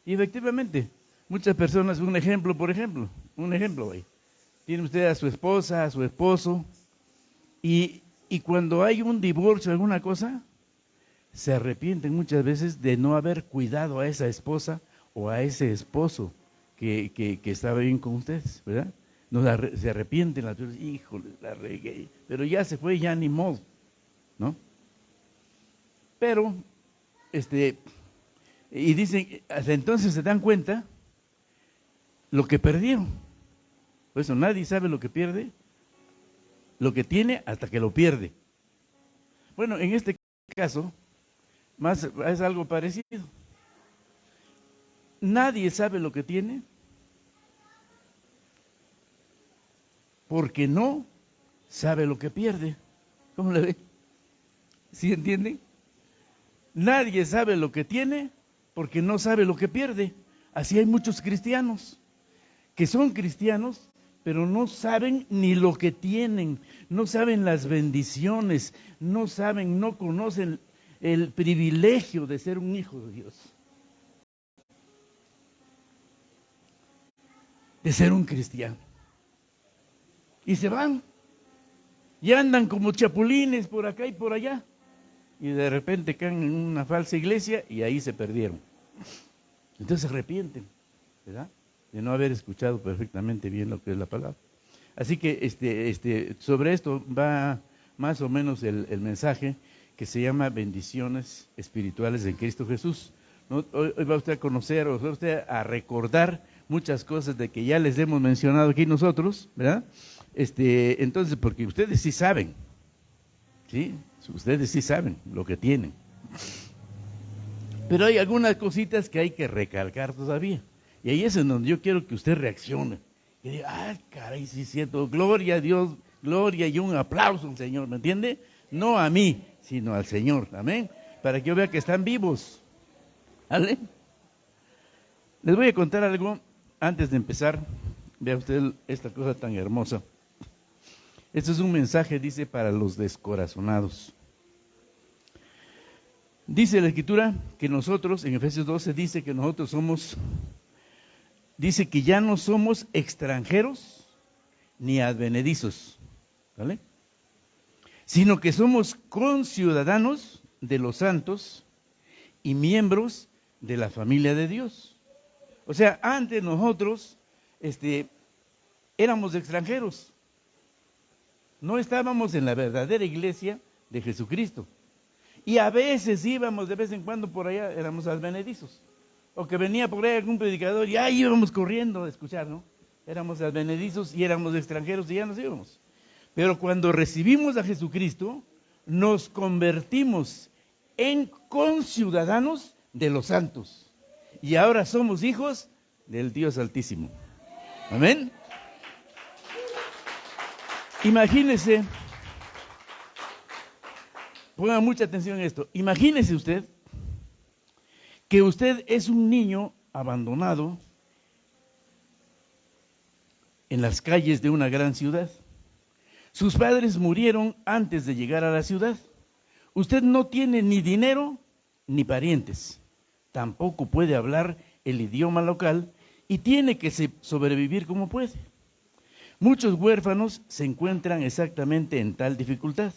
Y efectivamente, muchas personas, un ejemplo ahí. Tiene usted a su esposa, a su esposo, y cuando hay un divorcio, alguna cosa, se arrepienten muchas veces de no haber cuidado a esa esposa o a ese esposo que estaba bien con ustedes, ¿verdad? Se arrepienten las personas, híjole, la regué, pero ya se fue, ya ni modo, ¿no? Pero, y dicen, hasta entonces se dan cuenta lo que perdieron. Por eso nadie sabe lo que pierde, lo que tiene hasta que lo pierde. Bueno, en este caso, más es algo parecido. Nadie sabe lo que tiene porque no sabe lo que pierde. ¿Cómo le ve? ¿Sí entienden? Nadie sabe lo que tiene porque no sabe lo que pierde. Así hay muchos cristianos que son cristianos, pero no saben ni lo que tienen, no saben las bendiciones, no saben, no conocen el privilegio de ser un hijo de Dios, de ser un cristiano. Y se van, y andan como chapulines por acá y por allá, y de repente caen en una falsa iglesia y ahí se perdieron. Entonces se arrepienten, ¿verdad?, de no haber escuchado perfectamente bien lo que es la palabra. Así que sobre esto va más o menos el mensaje, que se llama bendiciones espirituales en Cristo Jesús. ¿No? Hoy va usted a conocer, o va usted a recordar muchas cosas de que ya les hemos mencionado aquí nosotros, ¿verdad? Entonces, porque ustedes sí saben, ¿sí? Ustedes sí saben lo que tienen. Pero hay algunas cositas que hay que recalcar todavía. Y ahí es en donde yo quiero que usted reaccione. Que diga, ah, caray, sí es cierto, gloria a Dios, gloria y un aplauso al Señor, ¿me entiende? No a mí, sino al Señor, amén. Para que yo vea que están vivos. ¿Vale? Les voy a contar algo antes de empezar. Vea usted esta cosa tan hermosa. Este es un mensaje, dice, para los descorazonados. Dice la Escritura que nosotros, en Efesios 12, dice que nosotros somos... Dice que ya no somos extranjeros ni advenedizos, ¿vale? Sino que somos conciudadanos de los santos y miembros de la familia de Dios. O sea, antes nosotros éramos extranjeros. No estábamos en la verdadera iglesia de Jesucristo. Y a veces íbamos, de vez en cuando por allá, éramos advenedizos. O que venía por ahí algún predicador y ahí íbamos corriendo a escuchar, ¿no? Éramos advenedizos y éramos extranjeros y ya nos íbamos. Pero cuando recibimos a Jesucristo, nos convertimos en conciudadanos de los santos. Y ahora somos hijos del Dios Altísimo. Amén. Imagínese, ponga mucha atención en esto, imagínese usted que usted es un niño abandonado en las calles de una gran ciudad. Sus padres murieron antes de llegar a la ciudad. Usted no tiene ni dinero ni parientes. Tampoco puede hablar el idioma local y tiene que sobrevivir como puede. Muchos huérfanos se encuentran exactamente en tal dificultad.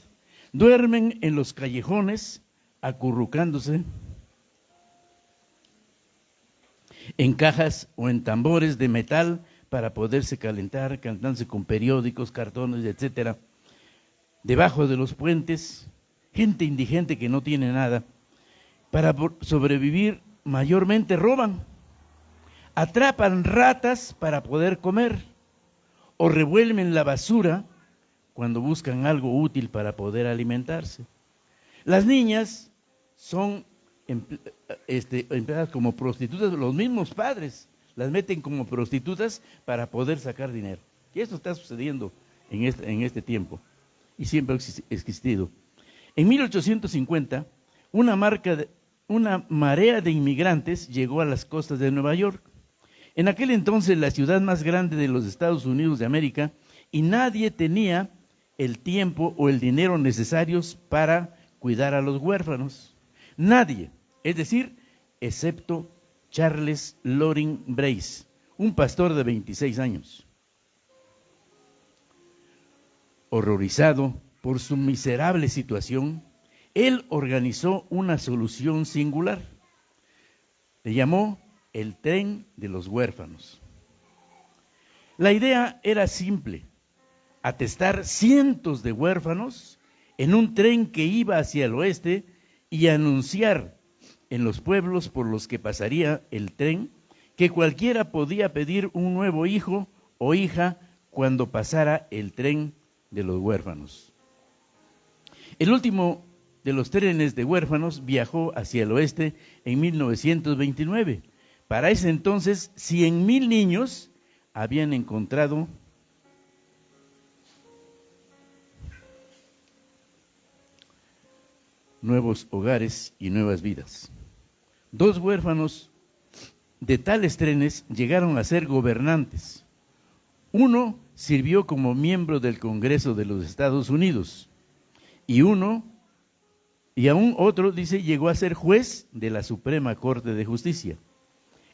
Duermen en los callejones, acurrucándose en cajas o en tambores de metal para poderse calentar, calentándose con periódicos, cartones, etcétera. Debajo de los puentes, gente indigente que no tiene nada. Para sobrevivir, mayormente roban, atrapan ratas para poder comer o revuelven la basura cuando buscan algo útil para poder alimentarse. Las niñas son empleadas como prostitutas, los mismos padres las meten como prostitutas para poder sacar dinero. Y esto está sucediendo en este tiempo y siempre ha existido. En 1850, una marea de inmigrantes llegó a las costas de Nueva York. En aquel entonces la ciudad más grande de los Estados Unidos de América, y nadie tenía el tiempo o el dinero necesarios para cuidar a los huérfanos. Nadie, es decir, excepto Charles Loring Brace, un pastor de 26 años. Horrorizado por su miserable situación, él organizó una solución singular. Le llamó el tren de los huérfanos. La idea era simple: atestar cientos de huérfanos en un tren que iba hacia el oeste y anunciar en los pueblos por los que pasaría el tren que cualquiera podía pedir un nuevo hijo o hija cuando pasara el tren de los huérfanos. El último de los trenes de huérfanos viajó hacia el oeste en 1929. Para ese entonces, 100,000 niños habían encontrado nuevos hogares y nuevas vidas. 2 huérfanos de tales trenes llegaron a ser gobernantes. Uno sirvió como miembro del Congreso de los Estados Unidos y aún otro, dice, llegó a ser juez de la Suprema Corte de Justicia.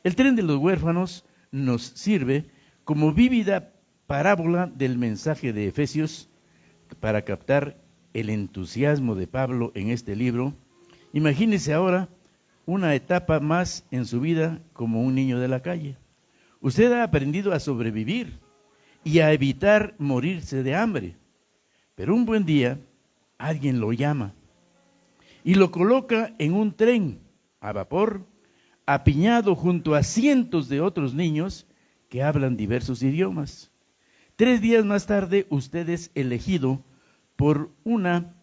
El tren de los huérfanos nos sirve como vívida parábola del mensaje de Efesios para captar el entusiasmo de Pablo en este libro. Imagínese ahora una etapa más en su vida como un niño de la calle. Usted ha aprendido a sobrevivir y a evitar morirse de hambre. Pero un buen día alguien lo llama y lo coloca en un tren a vapor, apiñado junto a cientos de otros niños que hablan diversos idiomas. 3 días más tarde, usted es elegido por una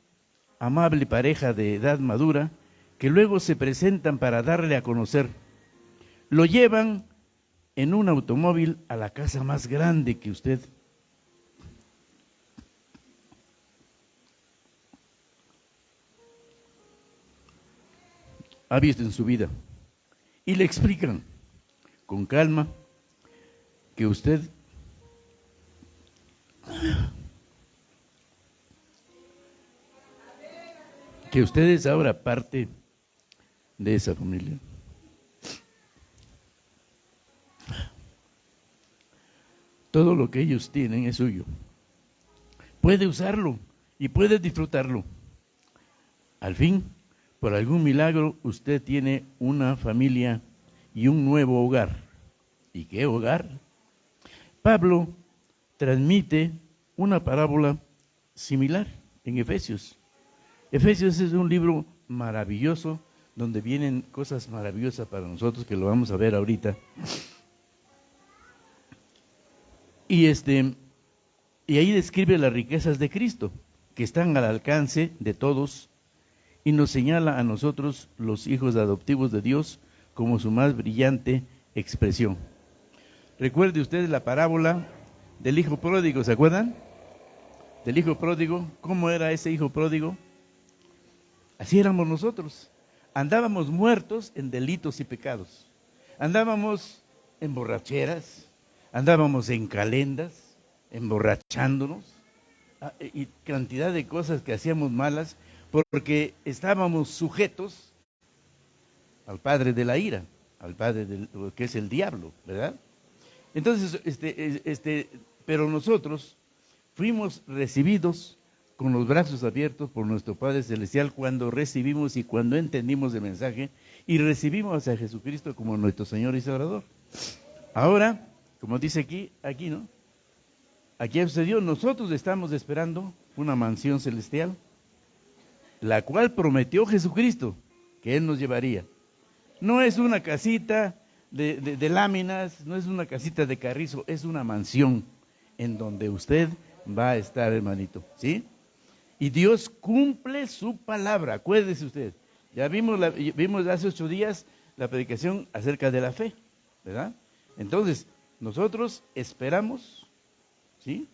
amable pareja de edad madura que luego se presentan para darle a conocer. Lo llevan en un automóvil a la casa más grande que usted ha visto en su vida y le explican con calma que usted es ahora parte de esa familia. Todo lo que ellos tienen es suyo. Puede usarlo y puede disfrutarlo. Al fin, por algún milagro, usted tiene una familia y un nuevo hogar. ¿Y qué hogar? Pablo transmite una parábola similar en Efesios. Efesios es un libro maravilloso donde vienen cosas maravillosas para nosotros, que lo vamos a ver ahorita. Y ahí describe las riquezas de Cristo, que están al alcance de todos, y nos señala a nosotros, los hijos adoptivos de Dios, como su más brillante expresión. Recuerde usted la parábola del hijo pródigo, ¿se acuerdan? Del hijo pródigo. ¿Cómo era ese hijo pródigo? Así éramos nosotros. Andábamos muertos en delitos y pecados. Andábamos en borracheras, andábamos en calendas, emborrachándonos, y cantidad de cosas que hacíamos malas, porque estábamos sujetos al padre de la ira, al padre que es el diablo, ¿verdad? Entonces, pero nosotros fuimos recibidos con los brazos abiertos por nuestro Padre Celestial cuando recibimos y cuando entendimos el mensaje y recibimos a Jesucristo como nuestro Señor y Salvador. Ahora, como dice aquí, ¿no? Aquí sucedió, nosotros estamos esperando una mansión celestial, la cual prometió Jesucristo que Él nos llevaría. No es una casita de láminas, no es una casita de carrizo, es una mansión en donde usted va a estar, hermanito, ¿sí? Y Dios cumple su palabra, acuérdese usted. Ya vimos hace 8 días la predicación acerca de la fe, ¿verdad? Entonces, nosotros esperamos, ¿sí?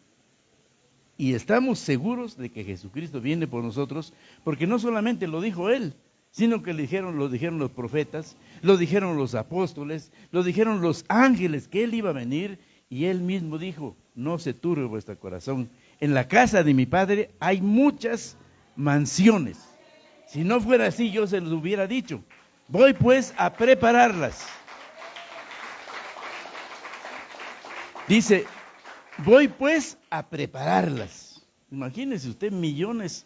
Y estamos seguros de que Jesucristo viene por nosotros, porque no solamente lo dijo Él, sino que lo dijeron los profetas, lo dijeron los apóstoles, lo dijeron los ángeles que Él iba a venir, y Él mismo dijo: no se turbe vuestro corazón. En la casa de mi Padre hay muchas mansiones. Si no fuera así, yo se los hubiera dicho. Voy pues a prepararlas. Dice, voy pues a prepararlas. Imagínese usted millones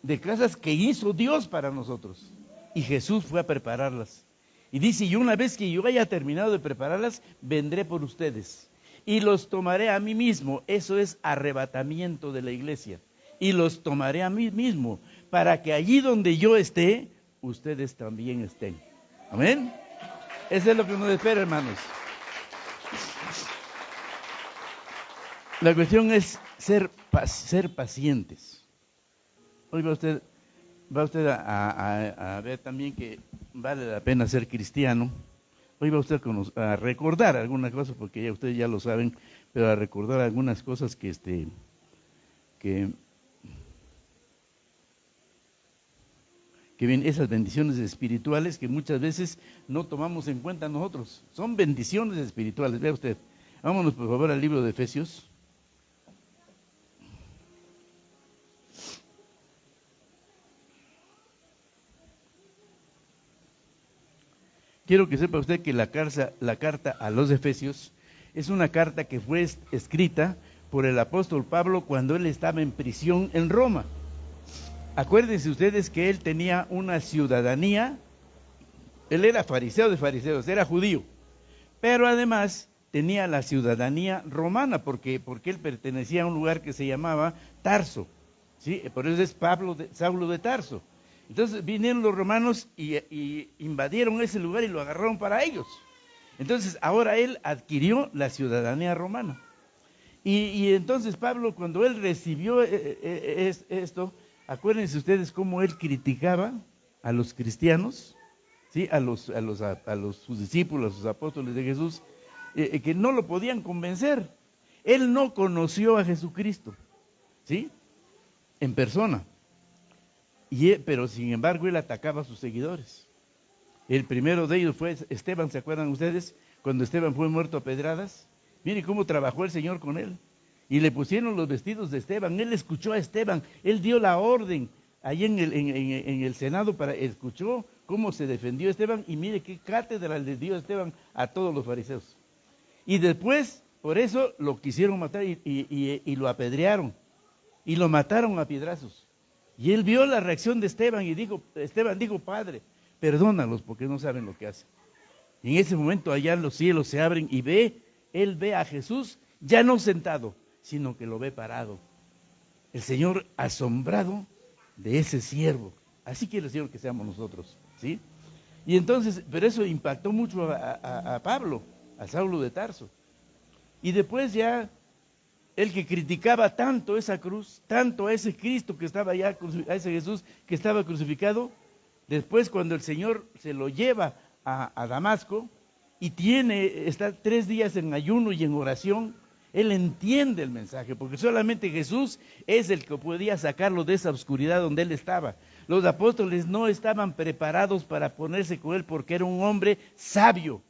de casas que hizo Dios para nosotros. Y Jesús fue a prepararlas. Y dice, y una vez que yo haya terminado de prepararlas, vendré por ustedes. Y los tomaré a mí mismo. Eso es arrebatamiento de la iglesia. Y los tomaré a mí mismo, para que allí donde yo esté, ustedes también estén. Amén. Eso es lo que nos espera, hermanos. La cuestión es ser pacientes. Hoy va usted a ver también que vale la pena ser cristiano. Hoy va usted a recordar algunas cosas, porque ya ustedes ya lo saben, pero a recordar algunas cosas que vienen, esas bendiciones espirituales que muchas veces no tomamos en cuenta nosotros. Son bendiciones espirituales, vea usted. Vámonos por favor al libro de Efesios. Quiero que sepa usted que la carta a los Efesios es una carta que fue escrita por el apóstol Pablo cuando él estaba en prisión en Roma. Acuérdense ustedes que él tenía una ciudadanía, él era fariseo de fariseos, era judío, pero además tenía la ciudadanía romana porque él pertenecía a un lugar que se llamaba Tarso, ¿sí? Por eso es Saulo de Tarso. Entonces vinieron los romanos y invadieron ese lugar y lo agarraron para ellos. Entonces ahora él adquirió la ciudadanía romana. Y entonces Pablo, cuando él recibió esto, acuérdense ustedes cómo él criticaba a los cristianos, ¿sí? a sus discípulos, a sus apóstoles de Jesús, que no lo podían convencer. Él no conoció a Jesucristo, ¿sí? En persona. Pero sin embargo él atacaba a sus seguidores. El primero de ellos fue Esteban, ¿se acuerdan ustedes? Cuando Esteban fue muerto a pedradas. Miren cómo trabajó el Señor con él. Y le pusieron los vestidos de Esteban. Él escuchó a Esteban. Él dio la orden ahí en el Senado, escuchó cómo se defendió Esteban. Y mire qué cátedra le dio Esteban a todos los fariseos. Y después, por eso lo quisieron matar y lo apedrearon. Y lo mataron a piedrazos. Y él vio la reacción de Esteban y Esteban dijo, Padre, perdónalos porque no saben lo que hacen. Y en ese momento allá los cielos se abren y él ve a Jesús ya no sentado, sino que lo ve parado. El Señor asombrado de ese siervo. Así quiere el Señor que seamos nosotros, ¿sí? Y entonces, pero eso impactó mucho a Pablo, a Saulo de Tarso. Y después ya el que criticaba tanto esa cruz, tanto a ese Cristo que estaba allá, a ese Jesús que estaba crucificado, después cuando el Señor se lo lleva a Damasco y está 3 días en ayuno y en oración, él entiende el mensaje, porque solamente Jesús es el que podía sacarlo de esa oscuridad donde él estaba. Los apóstoles no estaban preparados para ponerse con él porque era un hombre sabio,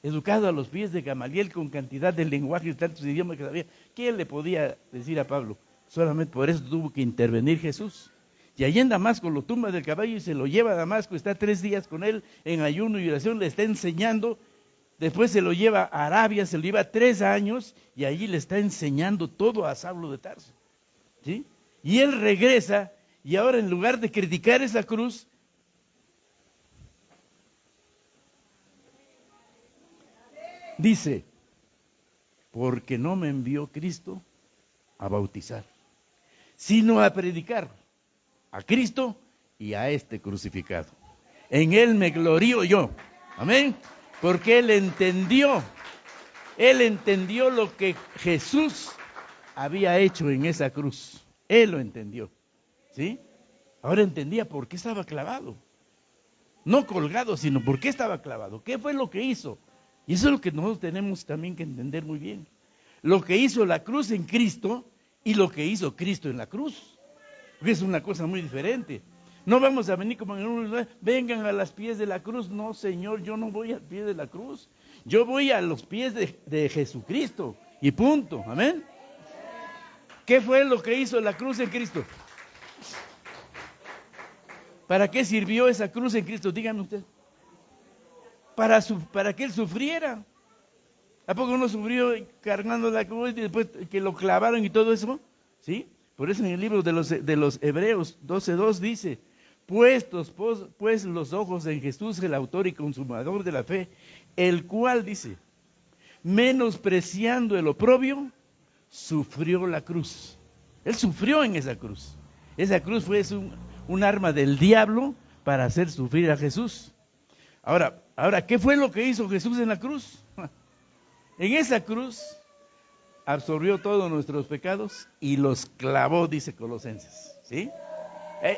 educado a los pies de Gamaliel con cantidad de lenguajes y tantos idiomas que sabía. ¿Qué le podía decir a Pablo? Solamente por eso tuvo que intervenir Jesús. Y allí en Damasco lo tumba del caballo y se lo lleva a Damasco, está 3 días con él en ayuno y oración, le está enseñando. Después se lo lleva a Arabia, se lo lleva 3 años y allí le está enseñando todo a Saulo de Tarso, ¿sí? Y él regresa y ahora en lugar de criticar esa cruz, dice, porque no me envió Cristo a bautizar, sino a predicar a Cristo y a este crucificado. En él me glorío yo. Amén. Porque él entendió lo que Jesús había hecho en esa cruz. Él lo entendió, ¿sí? Ahora entendía por qué estaba clavado. No colgado, sino por qué estaba clavado. ¿Qué fue lo que hizo? Y eso es lo que nosotros tenemos también que entender muy bien. Lo que hizo la cruz en Cristo y lo que hizo Cristo en la cruz. Porque es una cosa muy diferente. No vamos a venir como en un lugar, vengan a los pies de la cruz. No, Señor, yo no voy al pie de la cruz. Yo voy a los pies de Jesucristo. Y punto. Amén. ¿Qué fue lo que hizo la cruz en Cristo? ¿Para qué sirvió esa cruz en Cristo? Díganme usted. Para que Él sufriera. ¿A poco no sufrió cargando la cruz y después que lo clavaron y todo eso? ¿Sí? Por eso en el libro de los Hebreos 12:2 dice, puestos pues los ojos en Jesús, el autor y consumador de la fe, el cual dice, menospreciando el oprobio, sufrió la cruz. Él sufrió en esa cruz. Esa cruz fue un arma del diablo para hacer sufrir a Jesús. Ahora, ¿qué fue lo que hizo Jesús en la cruz? En esa cruz absorbió todos nuestros pecados y los clavó, dice Colosenses. ¿Sí?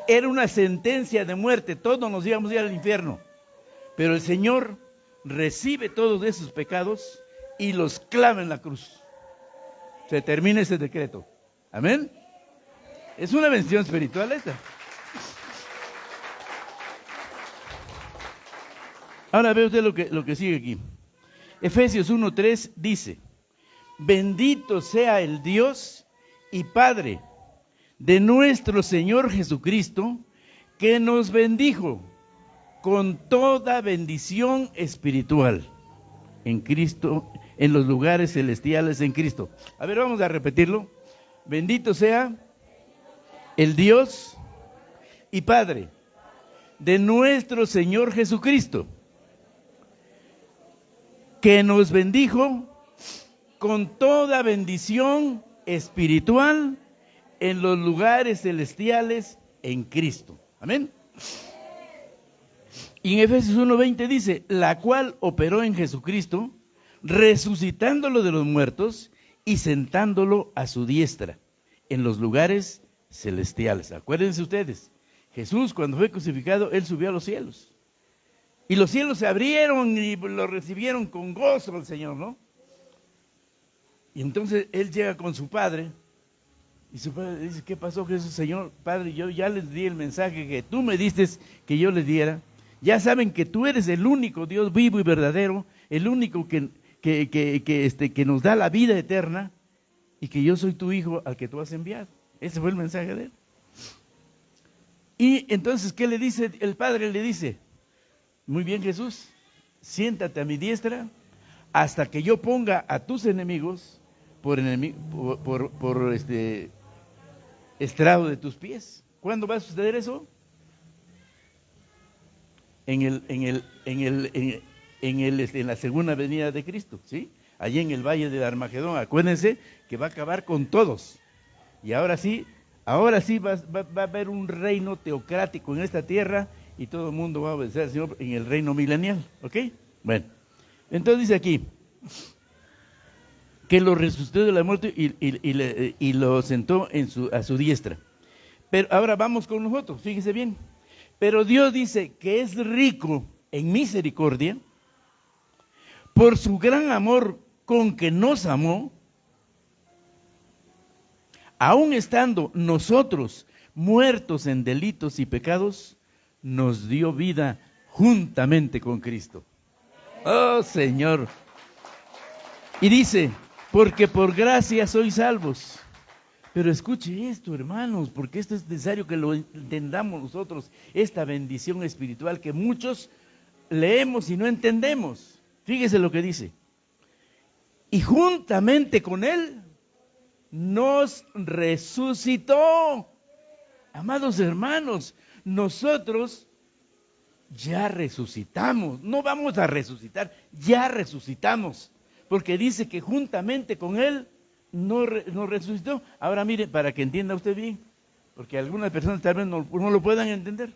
Era una sentencia de muerte, todos nos íbamos a ir al infierno. Pero el Señor recibe todos esos pecados y los clava en la cruz. Se termina ese decreto. Amén. Es una bendición espiritual esta. Ahora ve usted lo que sigue aquí. Efesios 1:3 dice, bendito sea el Dios y Padre de nuestro Señor Jesucristo, que nos bendijo con toda bendición espiritual en Cristo, en los lugares celestiales en Cristo. A ver, vamos a repetirlo. Bendito sea el Dios y Padre de nuestro Señor Jesucristo, que nos bendijo con toda bendición espiritual en los lugares celestiales en Cristo. Amén. Y en Efesios 1:20 dice, la cual operó en Jesucristo, resucitándolo de los muertos y sentándolo a su diestra en los lugares celestiales. Acuérdense ustedes, Jesús cuando fue crucificado, Él subió a los cielos. Y los cielos se abrieron y lo recibieron con gozo al Señor, ¿no? Y entonces Él llega con su Padre, y su Padre dice, ¿qué pasó Jesús? Señor, Padre, yo ya les di el mensaje que tú me diste que yo les diera. Ya saben que tú eres el único Dios vivo y verdadero, el único que nos da la vida eterna, y que yo soy tu Hijo al que tú has enviado. Ese fue el mensaje de Él. Y entonces, ¿qué le dice? El Padre le dice, muy bien Jesús, siéntate a mi diestra hasta que yo ponga a tus enemigos por estrado de tus pies. ¿Cuándo va a suceder eso? En la segunda venida de Cristo, ¿sí? Allí en el valle de Armagedón. Acuérdense que va a acabar con todos. Y ahora sí va a haber un reino teocrático en esta tierra y todo el mundo va a obedecer al Señor en el reino milenial, ¿ok? Bueno, entonces dice aquí que lo resucitó de la muerte y lo sentó a su diestra. Pero ahora vamos con nosotros, fíjese bien. Pero Dios dice que es rico en misericordia por su gran amor con que nos amó, aun estando nosotros muertos en delitos y pecados, nos dio vida juntamente con Cristo. Oh Señor. Y dice, porque por gracia sois salvos. Pero escuche esto, hermanos, porque esto es necesario que lo entendamos nosotros, esta bendición espiritual que muchos leemos y no entendemos. Fíjese lo que dice. Y juntamente con Él nos resucitó. Amados hermanos, nosotros ya resucitamos, no vamos a resucitar, ya resucitamos, porque dice que juntamente con Él nos resucitó. Ahora mire, para que entienda usted bien, porque algunas personas tal vez no lo puedan entender.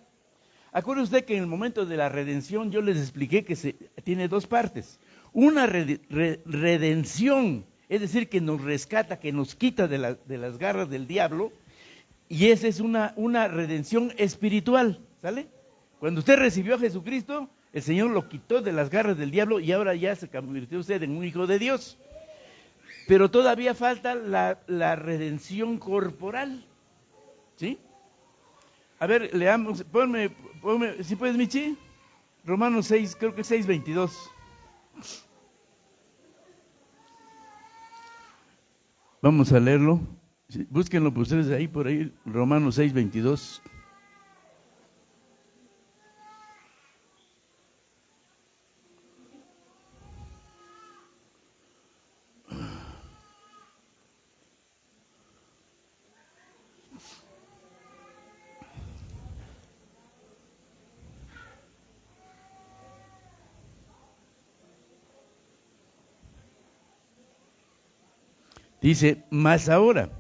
Acuérdese usted que en el momento de la redención yo les expliqué que tiene dos partes. Una redención, es decir, que nos rescata, que nos quita de las garras del diablo, y esa es una redención espiritual, ¿sale? Cuando usted recibió a Jesucristo, el Señor lo quitó de las garras del diablo y ahora ya se convirtió usted en un hijo de Dios. Pero todavía falta la redención corporal, ¿sí? A ver, leamos, ponme, si puedes, Michi, Romanos 6, creo que 6:22. Vamos a leerlo. Búsquenlo por ustedes ahí, por ahí, Romanos 6:22. Dice, mas ahora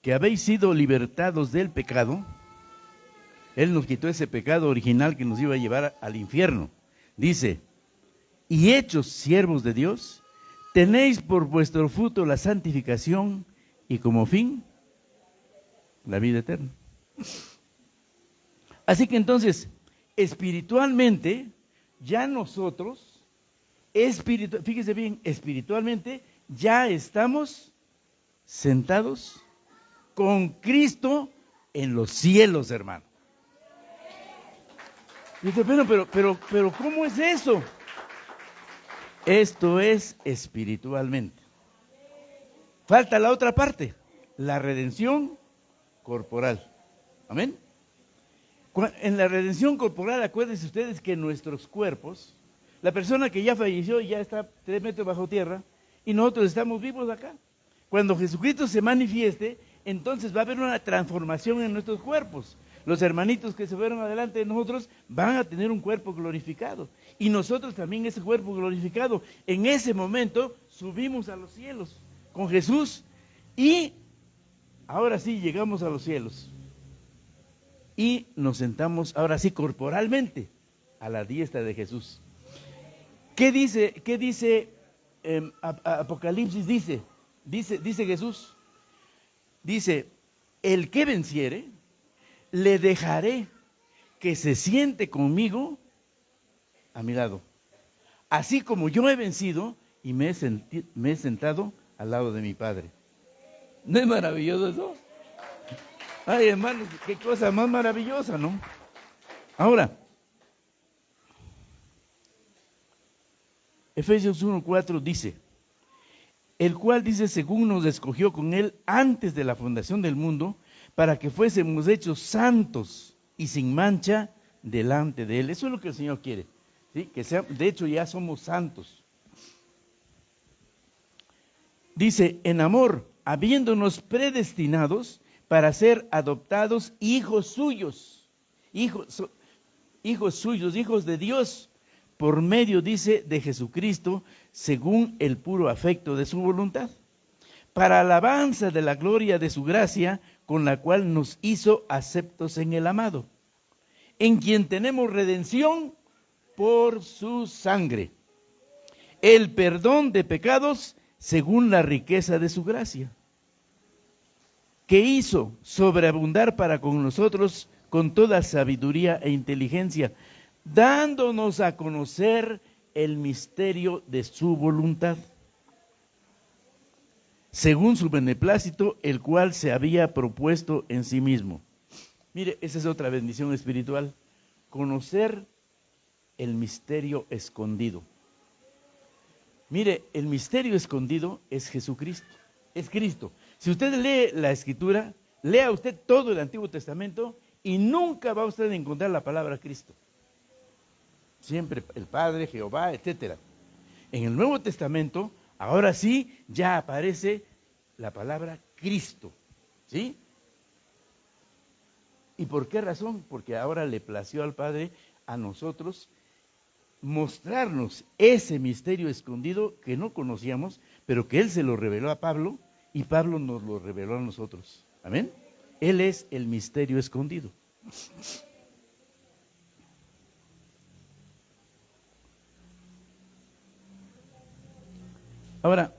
que habéis sido libertados del pecado, Él nos quitó ese pecado original que nos iba a llevar al infierno. Dice, y hechos siervos de Dios, tenéis por vuestro fruto la santificación y como fin la vida eterna. Así que entonces, espiritualmente, ya nosotros, fíjese bien, espiritualmente, ya estamos sentados con Cristo en los cielos, hermano. Dice, pero, ¿cómo es eso? Esto es espiritualmente. Falta la otra parte, la redención corporal. Amén. En la redención corporal, acuérdense ustedes que nuestros cuerpos, la persona que ya falleció ya está 3 metros bajo tierra y nosotros estamos vivos acá. Cuando Jesucristo se manifieste, entonces va a haber una transformación en nuestros cuerpos. Los hermanitos que se fueron adelante de nosotros van a tener un cuerpo glorificado. Y nosotros también ese cuerpo glorificado. En ese momento subimos a los cielos con Jesús y ahora sí llegamos a los cielos. Y nos sentamos ahora sí corporalmente a la diestra de Jesús. ¿Qué dice Apocalipsis? Dice Jesús. Dice, el que venciere, le dejaré que se siente conmigo a mi lado. Así como yo he vencido y me he sentado al lado de mi Padre. ¿No es maravilloso eso? Ay, hermanos, qué cosa más maravillosa, ¿no? Ahora, Efesios 1:4 dice, el cual dice, según nos escogió con él antes de la fundación del mundo, para que fuésemos hechos santos y sin mancha delante de él. Eso es lo que el Señor quiere, ¿sí? Que sea, de hecho ya somos santos. Dice, en amor, habiéndonos predestinados para ser adoptados hijos suyos, hijos suyos, hijos de Dios, por medio, dice, de Jesucristo, según el puro afecto de su voluntad, para alabanza de la gloria de su gracia, con la cual nos hizo aceptos en el amado, en quien tenemos redención por su sangre, el perdón de pecados según la riqueza de su gracia, que hizo sobreabundar para con nosotros con toda sabiduría e inteligencia, dándonos a conocer el misterio de su voluntad, según su beneplácito, el cual se había propuesto en sí mismo. Mire, esa es otra bendición espiritual, conocer el misterio escondido. Mire, el misterio escondido es Jesucristo, es Cristo. Si usted lee la Escritura, lea usted todo el Antiguo Testamento y nunca va usted a encontrar la palabra Cristo. Siempre el Padre, Jehová, etcétera. En el Nuevo Testamento, ahora sí, ya aparece la palabra Cristo, ¿sí? ¿Y por qué razón? Porque ahora le plació al Padre a nosotros mostrarnos ese misterio escondido que no conocíamos, pero que Él se lo reveló a Pablo y Pablo nos lo reveló a nosotros. ¿Amén? Él es el misterio escondido. Ahora,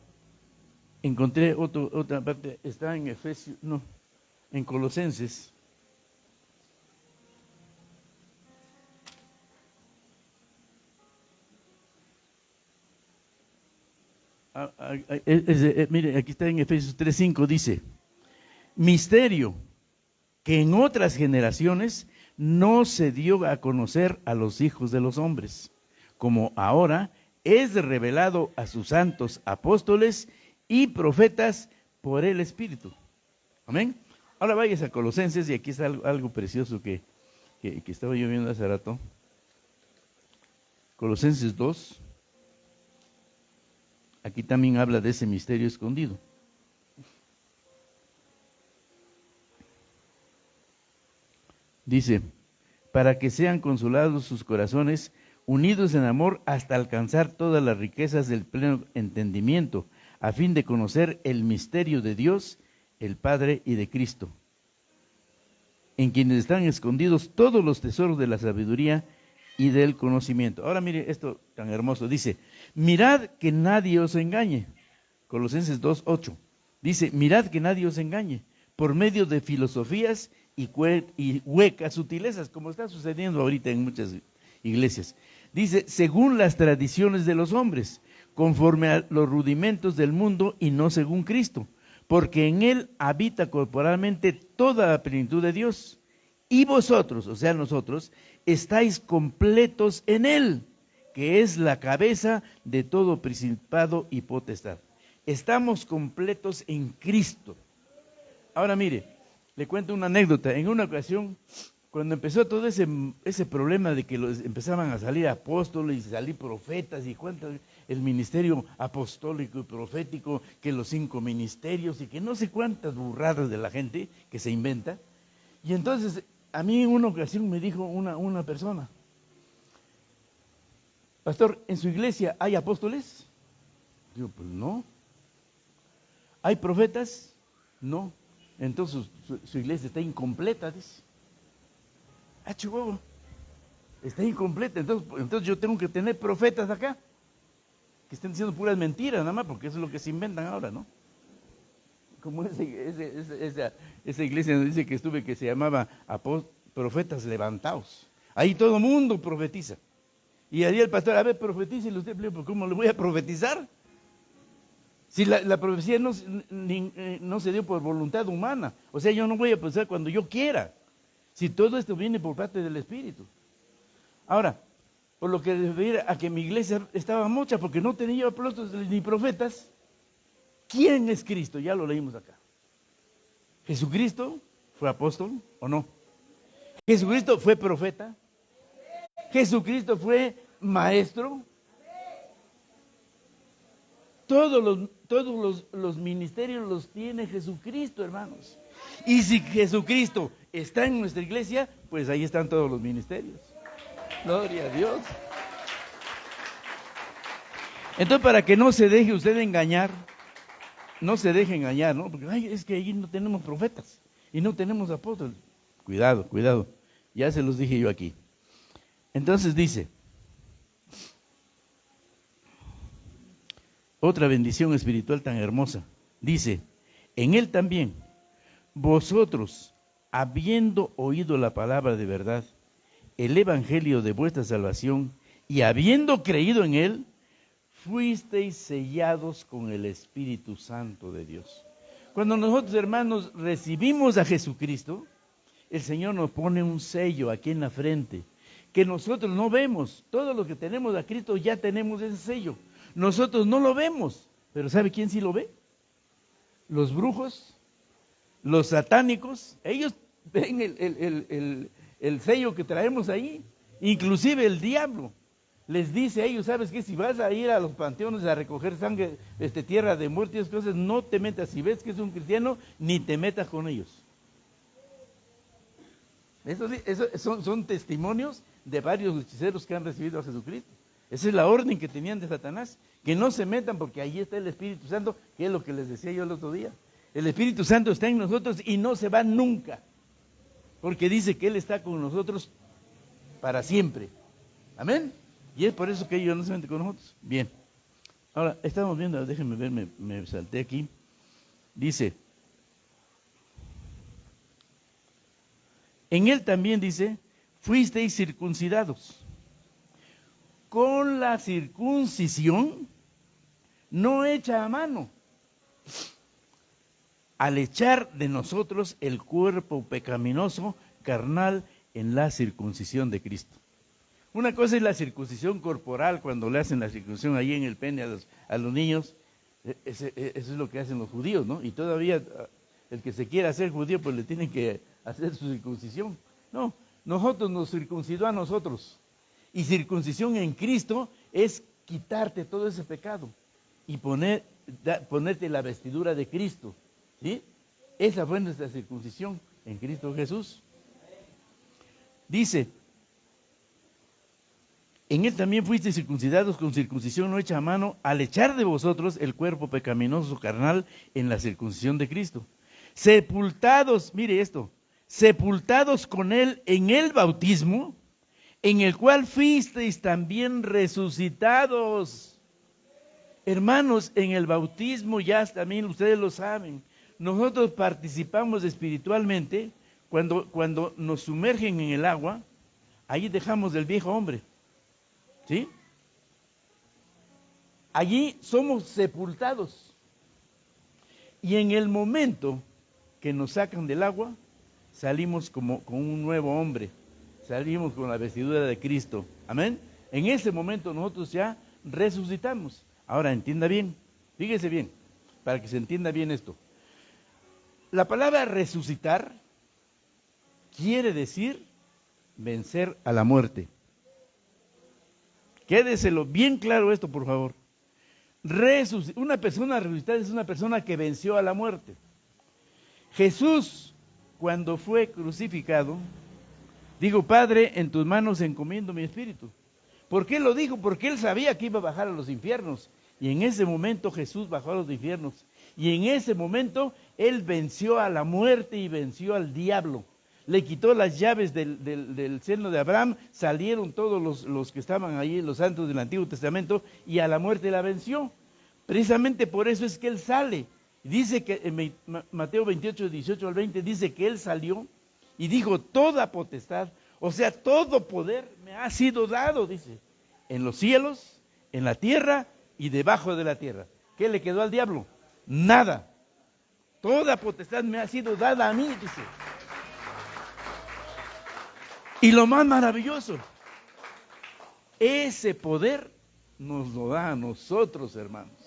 encontré otra parte, está en Efesios, no, en Colosenses. Mire, aquí está en Efesios 3:5, dice, misterio que en otras generaciones no se dio a conocer a los hijos de los hombres, como ahora es revelado a sus santos apóstoles y profetas por el Espíritu. Amén. Ahora vayas a Colosenses y aquí está algo precioso que estaba yo viendo hace rato. Colosenses 2. Aquí también habla de ese misterio escondido. Dice, para que sean consolados sus corazones, unidos en amor hasta alcanzar todas las riquezas del pleno entendimiento, a fin de conocer el misterio de Dios, el Padre y de Cristo, en quienes están escondidos todos los tesoros de la sabiduría y del conocimiento. Ahora mire esto tan hermoso, dice, mirad que nadie os engañe. Colosenses 2:8. Dice, mirad que nadie os engañe por medio de filosofías y huecas sutilezas, como está sucediendo ahorita en muchas iglesias. Dice, según las tradiciones de los hombres, conforme a los rudimentos del mundo y no según Cristo, porque en él habita corporalmente toda la plenitud de Dios. Y vosotros, o sea nosotros, estáis completos en él, que es la cabeza de todo principado y potestad. Estamos completos en Cristo. Ahora mire, le cuento una anécdota. En una ocasión, cuando empezó todo ese problema de que empezaban a salir apóstoles y salir profetas y cuánto, el ministerio apostólico y profético, que los 5 ministerios y que no sé cuántas burradas de la gente que se inventa. Y entonces a mí en una ocasión me dijo una persona, pastor, ¿en su iglesia hay apóstoles? Digo, pues no. ¿Hay profetas? No. Entonces su iglesia está incompleta, dice. Ah, chihuahua, está incompleta. Entonces yo tengo que tener profetas acá, que estén diciendo puras mentiras nada más, porque eso es lo que se inventan ahora, ¿no? Como esa iglesia donde dice que estuve, que se llamaba Profetas Levantados. Ahí todo el mundo profetiza. Y ahí el pastor, a ver, profetícele usted, ¿cómo le voy a profetizar? Si la profecía no se dio por voluntad humana. O sea, yo no voy a profetizar cuando yo quiera. Si todo esto viene por parte del Espíritu. Ahora, por lo que refiere a que mi iglesia estaba mocha porque no tenía apóstoles ni profetas, ¿quién es Cristo? Ya lo leímos acá. ¿Jesucristo fue apóstol o no? ¿Jesucristo fue profeta? ¿Jesucristo fue maestro? Todos los ministerios los tiene Jesucristo, hermanos. Y si Jesucristo está en nuestra iglesia, pues ahí están todos los ministerios. Gloria a Dios. Entonces, para que no se deje usted engañar, no se deje engañar, ¿no? Porque, ay, es que ahí no tenemos profetas y no tenemos apóstoles. Cuidado, cuidado. Ya se los dije yo aquí. Entonces dice, otra bendición espiritual tan hermosa. Dice, en él también, vosotros, habiendo oído la palabra de verdad, el evangelio de vuestra salvación, y habiendo creído en él, fuisteis sellados con el Espíritu Santo de Dios. Cuando nosotros, hermanos, recibimos a Jesucristo, el Señor nos pone un sello aquí en la frente, que nosotros no vemos. Todo lo que tenemos a Cristo ya tenemos ese sello. Nosotros no lo vemos, pero ¿sabe quién sí lo ve? Los brujos, los satánicos, ellos ven el sello que traemos ahí. Inclusive el diablo les dice a ellos, ¿sabes qué? Si vas a ir a los panteones a recoger sangre, tierra de muerte y esas cosas, no te metas. Si ves que es un cristiano, ni te metas con ellos. Eso son testimonios de varios hechiceros que han recibido a Jesucristo. Esa es la orden que tenían de Satanás, que no se metan porque ahí está el Espíritu Santo, que es lo que les decía yo el otro día. El Espíritu Santo está en nosotros y no se va nunca, porque dice que Él está con nosotros para siempre. Amén. Y es por eso que ellos no se meten con nosotros. Bien. Ahora, estamos viendo, déjenme ver, me salté aquí. Dice, en Él también dice, fuisteis circuncidados con la circuncisión no hecha a mano, al echar de nosotros el cuerpo pecaminoso carnal en la circuncisión de Cristo. Una cosa es la circuncisión corporal, cuando le hacen la circuncisión ahí en el pene a los niños, eso es lo que hacen los judíos, ¿no? Y todavía el que se quiera hacer judío, pues le tienen que hacer su circuncisión. No, nosotros nos circuncidó a nosotros. Y circuncisión en Cristo es quitarte todo ese pecado y ponerte la vestidura de Cristo, ¿sí? Esa fue nuestra circuncisión en Cristo Jesús. Dice, En él también fuisteis circuncidados con circuncisión no hecha a mano, al echar de vosotros el cuerpo pecaminoso carnal en la circuncisión de Cristo. Sepultados, mire esto, sepultados con él en el bautismo, en el cual fuisteis también resucitados. Hermanos, en el bautismo ya también ustedes lo saben, nosotros participamos espiritualmente cuando nos sumergen en el agua, ahí dejamos del viejo hombre. ¿Sí? Allí somos sepultados. Y en el momento que nos sacan del agua, salimos como con un nuevo hombre. Salimos con la vestidura de Cristo. Amén. En ese momento nosotros ya resucitamos. Ahora entienda bien, fíjese bien, para que se entienda bien esto. La palabra resucitar quiere decir vencer a la muerte. Quédeselo bien claro esto, por favor. Una persona resucitada es una persona que venció a la muerte. Jesús, cuando fue crucificado, dijo, Padre, en tus manos encomiendo mi espíritu. ¿Por qué lo dijo? Porque él sabía que iba a bajar a los infiernos. Y en ese momento Jesús bajó a los infiernos. Y en ese momento él venció a la muerte y venció al diablo. Le quitó las llaves del seno de Abraham, salieron todos los que estaban ahí, los santos del Antiguo Testamento, y a la muerte la venció. Precisamente por eso es que él sale. Dice que en Mateo 28, 18 al 20, dice que él salió y dijo, toda potestad, o sea, todo poder me ha sido dado, dice, en los cielos, en la tierra y debajo de la tierra. ¿Qué le quedó al diablo? Nada. Toda potestad me ha sido dada a mí, dice. Y lo más maravilloso, ese poder nos lo da a nosotros, hermanos.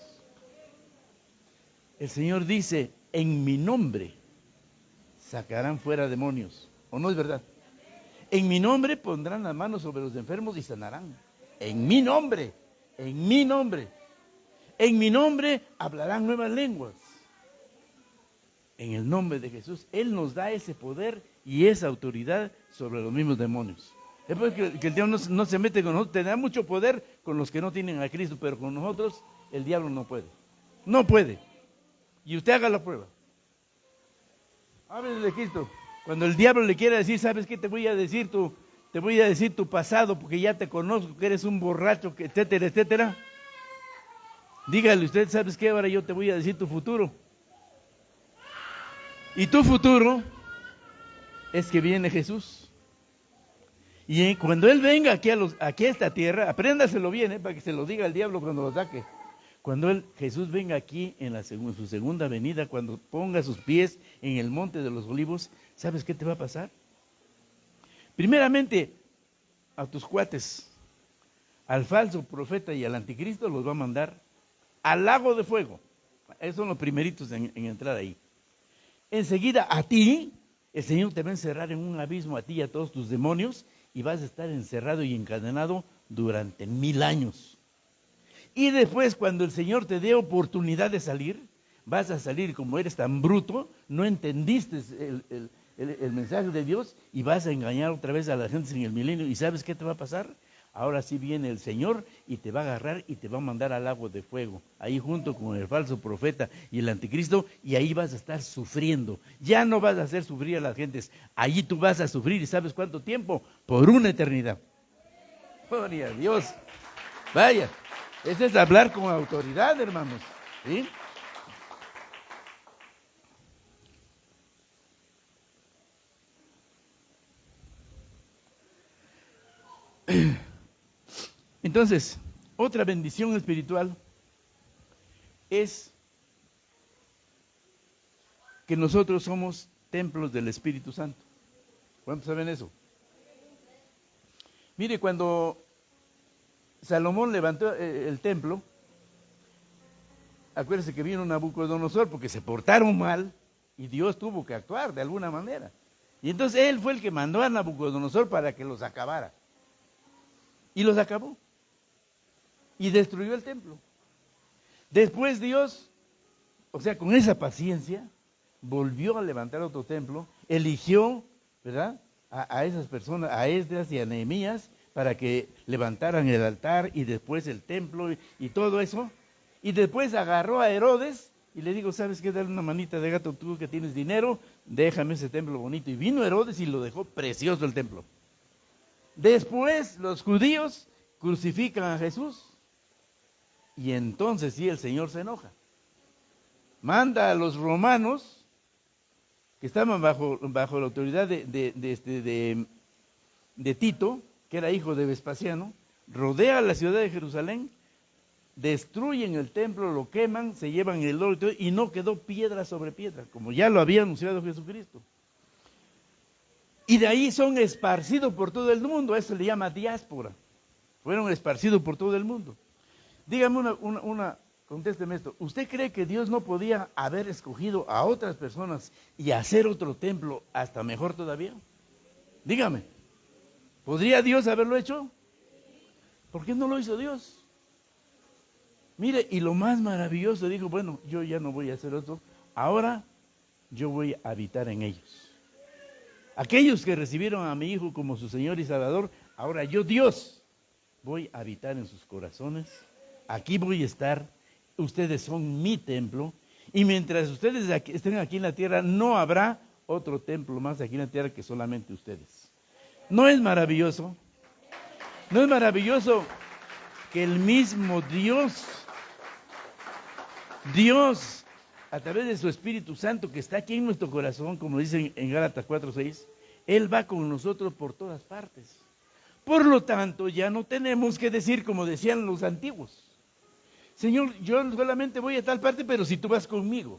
El Señor dice, en mi nombre sacarán fuera demonios. ¿O no es verdad? En mi nombre pondrán las manos sobre los enfermos y sanarán. En mi nombre, en mi nombre. En mi nombre hablarán nuevas lenguas. En el nombre de Jesús, Él nos da ese poder y esa autoridad sobre los mismos demonios. Es porque que el diablo no se mete con nosotros, te da mucho poder con los que no tienen a Cristo, pero con nosotros el diablo no puede. No puede. Y usted haga la prueba. Háblele de Cristo. Cuando el diablo le quiera decir, ¿sabes qué? Te voy a decir tu pasado, porque ya te conozco, que eres un borracho, etcétera, etcétera. Dígale usted, ¿sabes qué? Ahora yo te voy a decir tu futuro. Y tu futuro es que viene Jesús. Y cuando Él venga aquí a esta tierra, apréndaselo bien, para que se lo diga al diablo cuando lo saque. Cuando Jesús venga aquí en su segunda venida, cuando ponga sus pies en el monte de los olivos, ¿sabes qué te va a pasar? Primeramente, a tus cuates, al falso profeta y al anticristo los va a mandar al lago de fuego. Esos son los primeritos en entrar ahí. Enseguida a ti, el Señor te va a encerrar en un abismo, a ti y a todos tus demonios, y vas a estar encerrado y encadenado durante 1000 años. Y después, cuando el Señor te dé oportunidad de salir, vas a salir como eres tan bruto, no entendiste el mensaje de Dios y vas a engañar otra vez a la gente en el milenio. ¿Y sabes qué te va a pasar? Ahora sí viene el Señor y te va a agarrar y te va a mandar al lago de fuego, ahí junto con el falso profeta y el anticristo, y ahí vas a estar sufriendo. Ya no vas a hacer sufrir a las gentes, allí tú vas a sufrir, ¿y sabes cuánto tiempo? Por una eternidad. Gloria a Dios. Vaya, ese es hablar con autoridad, hermanos. ¿Sí? Entonces, otra bendición espiritual es que nosotros somos templos del Espíritu Santo. ¿Cuántos saben eso? Mire, cuando Salomón levantó el templo, acuérdense que vino Nabucodonosor porque se portaron mal y Dios tuvo que actuar de alguna manera. Y entonces él fue el que mandó a Nabucodonosor para que los acabara. Y los acabó. Y destruyó el templo. Después Dios, o sea, con esa paciencia, volvió a levantar otro templo, eligió, ¿verdad?, a esas personas, a Esdras y a Nehemías, para que levantaran el altar y después el templo y todo eso. Y después agarró a Herodes y le dijo, ¿sabes qué? Dale una manita de gato, tú que tienes dinero, déjame ese templo bonito. Y vino Herodes y lo dejó precioso el templo. Después los judíos crucifican a Jesús y entonces sí el Señor se enoja. Manda a los romanos que estaban bajo la autoridad de Tito, que era hijo de Vespasiano, rodea la ciudad de Jerusalén, destruyen el templo, lo queman, se llevan el oro y no quedó piedra sobre piedra, como ya lo había anunciado Jesucristo. Y de ahí son esparcidos por todo el mundo, eso le llama diáspora. Fueron esparcidos por todo el mundo. Dígame contésteme esto, ¿usted cree que Dios no podía haber escogido a otras personas y hacer otro templo hasta mejor todavía? Dígame, ¿podría Dios haberlo hecho? ¿Por qué no lo hizo Dios? Mire, y lo más maravilloso, dijo, bueno, yo ya no voy a hacer otro, ahora yo voy a habitar en ellos. Aquellos que recibieron a mi Hijo como su Señor y Salvador, ahora yo, Dios, voy a habitar en sus corazones, aquí voy a estar, ustedes son mi templo, y mientras ustedes estén aquí en la tierra, no habrá otro templo más aquí en la tierra que solamente ustedes. ¿No es maravilloso? ¿No es maravilloso que el mismo Dios, a través de su Espíritu Santo que está aquí en nuestro corazón, como dicen en Gálatas 4:6, Él va con nosotros por todas partes? Por lo tanto, ya no tenemos que decir como decían los antiguos, Señor, yo solamente voy a tal parte, pero si tú vas conmigo.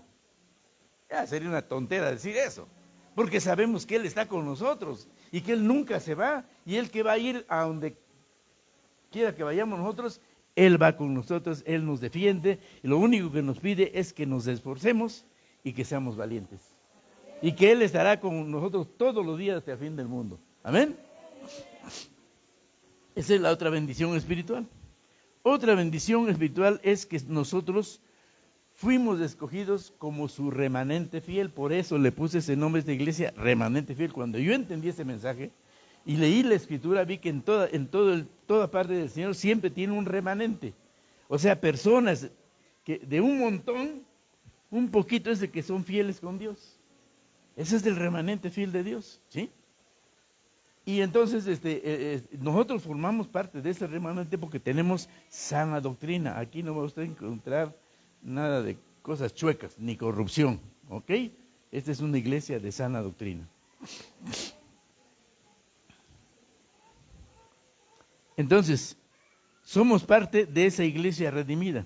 Ya sería una tontera decir eso, porque sabemos que Él está con nosotros y que Él nunca se va, y Él que va a ir a donde quiera que vayamos nosotros, Él va con nosotros, Él nos defiende, y lo único que nos pide es que nos esforcemos y que seamos valientes. Y que Él estará con nosotros todos los días hasta el fin del mundo. Amén. Esa es la otra bendición espiritual. Otra bendición espiritual es que nosotros fuimos escogidos como su remanente fiel. Por eso le puse ese nombre a esta iglesia, remanente fiel. Cuando yo entendí ese mensaje y leí la escritura, vi que en toda parte del Señor siempre tiene un remanente. O sea, personas que de un montón, un poquito es de que son fieles con Dios. Ese es el remanente fiel de Dios, ¿sí? Y entonces nosotros formamos parte de ese remanente porque tenemos sana doctrina. Aquí no va a usted encontrar nada de cosas chuecas, ni corrupción, ¿ok? Esta es una iglesia de sana doctrina. Entonces, somos parte de esa iglesia redimida.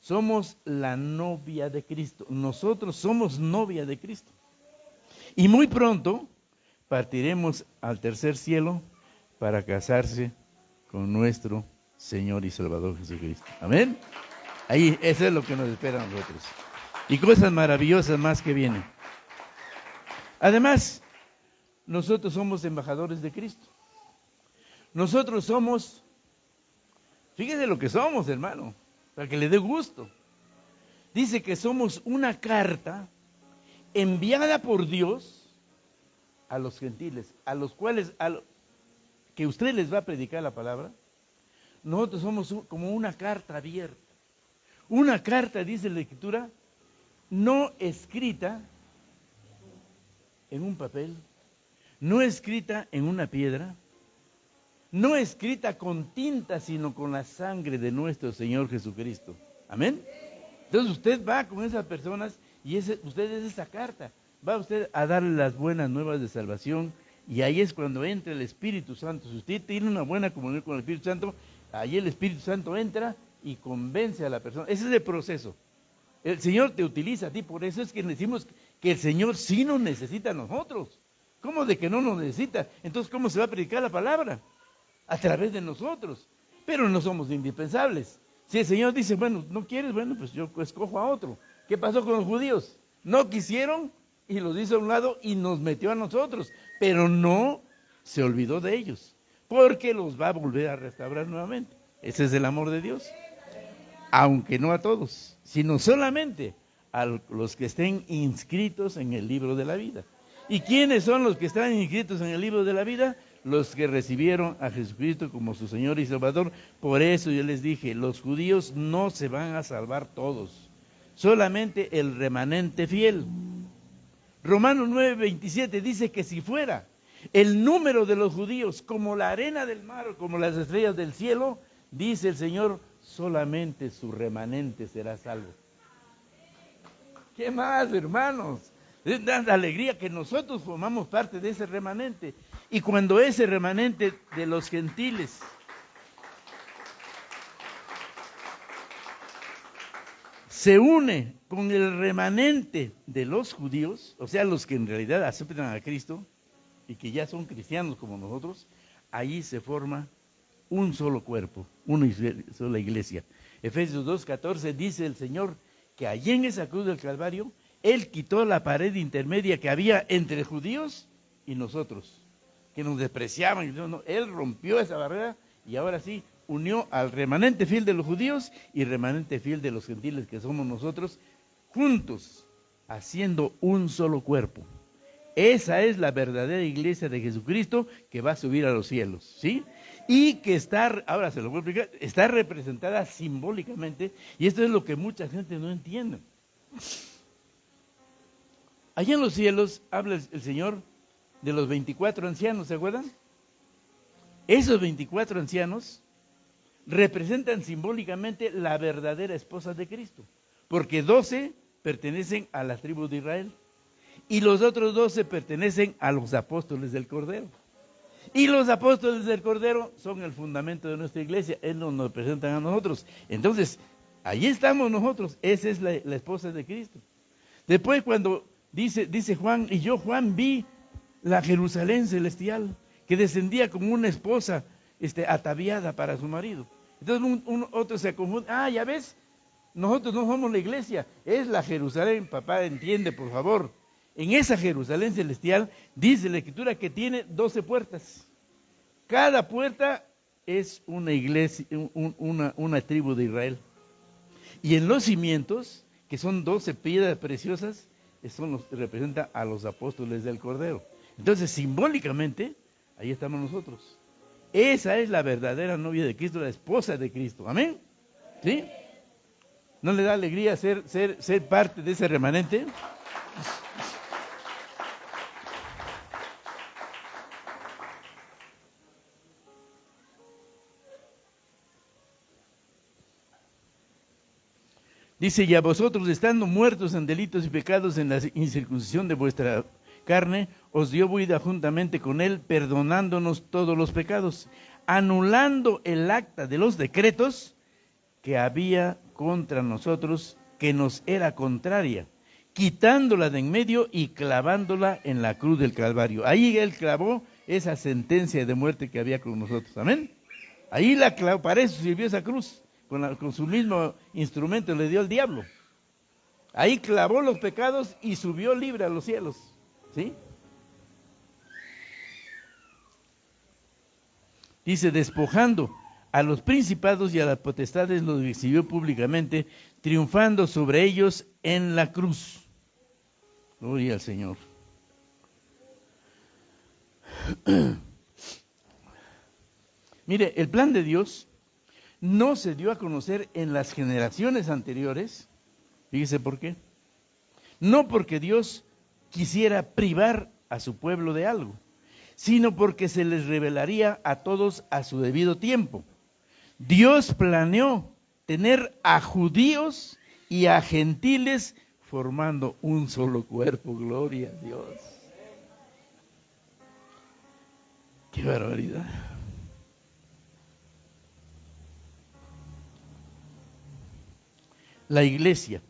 Somos la novia de Cristo. Nosotros somos novia de Cristo. Y muy pronto partiremos al tercer cielo para casarse con nuestro Señor y Salvador Jesucristo. Amén. Ahí, eso es lo que nos espera a nosotros. Y cosas maravillosas más que vienen. Además, nosotros somos embajadores de Cristo. Nosotros somos, fíjese lo que somos, hermano, para que le dé gusto. Dice que somos una carta enviada por Dios a los gentiles, a los cuales, que usted les va a predicar la palabra. Nosotros somos como una carta abierta. Una carta, dice la Escritura, no escrita en un papel, no escrita en una piedra, no escrita con tinta, sino con la sangre de nuestro Señor Jesucristo. Amén. Entonces usted va con esas personas y usted es esa carta. Va usted a darle las buenas nuevas de salvación, y ahí es cuando entra el Espíritu Santo. Si usted tiene una buena comunión con el Espíritu Santo, ahí el Espíritu Santo entra y convence a la persona. Ese es el proceso. El Señor te utiliza a ti, por eso es que decimos que el Señor sí nos necesita a nosotros. ¿Cómo de que no nos necesita? Entonces, ¿cómo se va a predicar la palabra? A través de nosotros. Pero no somos indispensables. Si el Señor dice, bueno, no quieres, bueno, pues yo escojo a otro. ¿Qué pasó con los judíos? No quisieron y los hizo a un lado y nos metió a nosotros, pero no se olvidó de ellos, porque los va a volver a restaurar nuevamente. Ese es el amor de Dios. Aunque no a todos, sino solamente a los que estén inscritos en el libro de la vida. ¿Y quiénes son los que están inscritos en el libro de la vida? los que recibieron a Jesucristo como su Señor y Salvador. Por eso yo les dije, los judíos no se van a salvar todos, solamente el remanente fiel. Romanos 9:27 dice que si fuera el número de los judíos como la arena del mar o como las estrellas del cielo, dice el Señor, solamente su remanente será salvo. ¿Qué más, hermanos? Es tanta alegría que nosotros formamos parte de ese remanente. Y cuando ese remanente de los gentiles se une con el remanente de los judíos, o sea, los que en realidad aceptan a Cristo y que ya son cristianos como nosotros, allí se forma un solo cuerpo, una sola iglesia. Efesios 2:14 dice el Señor que allí en esa cruz del Calvario, Él quitó la pared intermedia que había entre judíos y nosotros, que nos despreciaban. No, Él rompió esa barrera y ahora sí unió al remanente fiel de los judíos y remanente fiel de los gentiles que somos nosotros, juntos, haciendo un solo cuerpo. Esa es la verdadera iglesia de Jesucristo que va a subir a los cielos, ¿sí? Y que está, ahora se lo voy a explicar, está representada simbólicamente, y esto es lo que mucha gente no entiende. Allá en los cielos habla el Señor de los 24 ancianos, ¿se acuerdan? Esos 24 ancianos representan simbólicamente la verdadera esposa de Cristo, porque 12 pertenecen a la tribu de Israel y los otros 12 pertenecen a los apóstoles del Cordero. Y los apóstoles del Cordero son el fundamento de nuestra iglesia, Él nos representan a nosotros. Entonces, allí estamos nosotros, esa es la esposa de Cristo. Después cuando dice Juan, y yo Juan vi la Jerusalén celestial, que descendía como una esposa ataviada para su marido. Entonces otro se confunde, ya ves, nosotros no somos la iglesia, es la Jerusalén. Papá, entiende por favor. En esa Jerusalén celestial dice la Escritura que tiene 12 puertas. Cada puerta es una iglesia, una tribu de Israel. Y en los cimientos, que son 12 piedras preciosas, representa a los apóstoles del Cordero. Entonces, simbólicamente, ahí estamos nosotros. Esa es la verdadera novia de Cristo, la esposa de Cristo. ¿Amén? ¿Sí? ¿No le da alegría ser parte de ese remanente? Dice, y a vosotros, estando muertos en delitos y pecados en la incircuncisión de vuestra carne, os dio vida juntamente con Él, perdonándonos todos los pecados, anulando el acta de los decretos que había contra nosotros, que nos era contraria, quitándola de en medio y clavándola en la cruz del Calvario. Ahí Él clavó esa sentencia de muerte que había con nosotros. Amén. Ahí la clavó, para eso sirvió esa cruz. Con su mismo instrumento le dio al diablo. Ahí clavó los pecados y subió libre a los cielos. ¿Sí? Dice, despojando a los principados y a las potestades, los exhibió públicamente, triunfando sobre ellos en la cruz. Gloria al Señor. Mire, el plan de Dios no se dio a conocer en las generaciones anteriores. Fíjese por qué. No porque Dios quisiera privar a su pueblo de algo, sino porque se les revelaría a todos a su debido tiempo. Dios planeó tener a judíos y a gentiles formando un solo cuerpo. Gloria a Dios. ¡Qué barbaridad! La iglesia.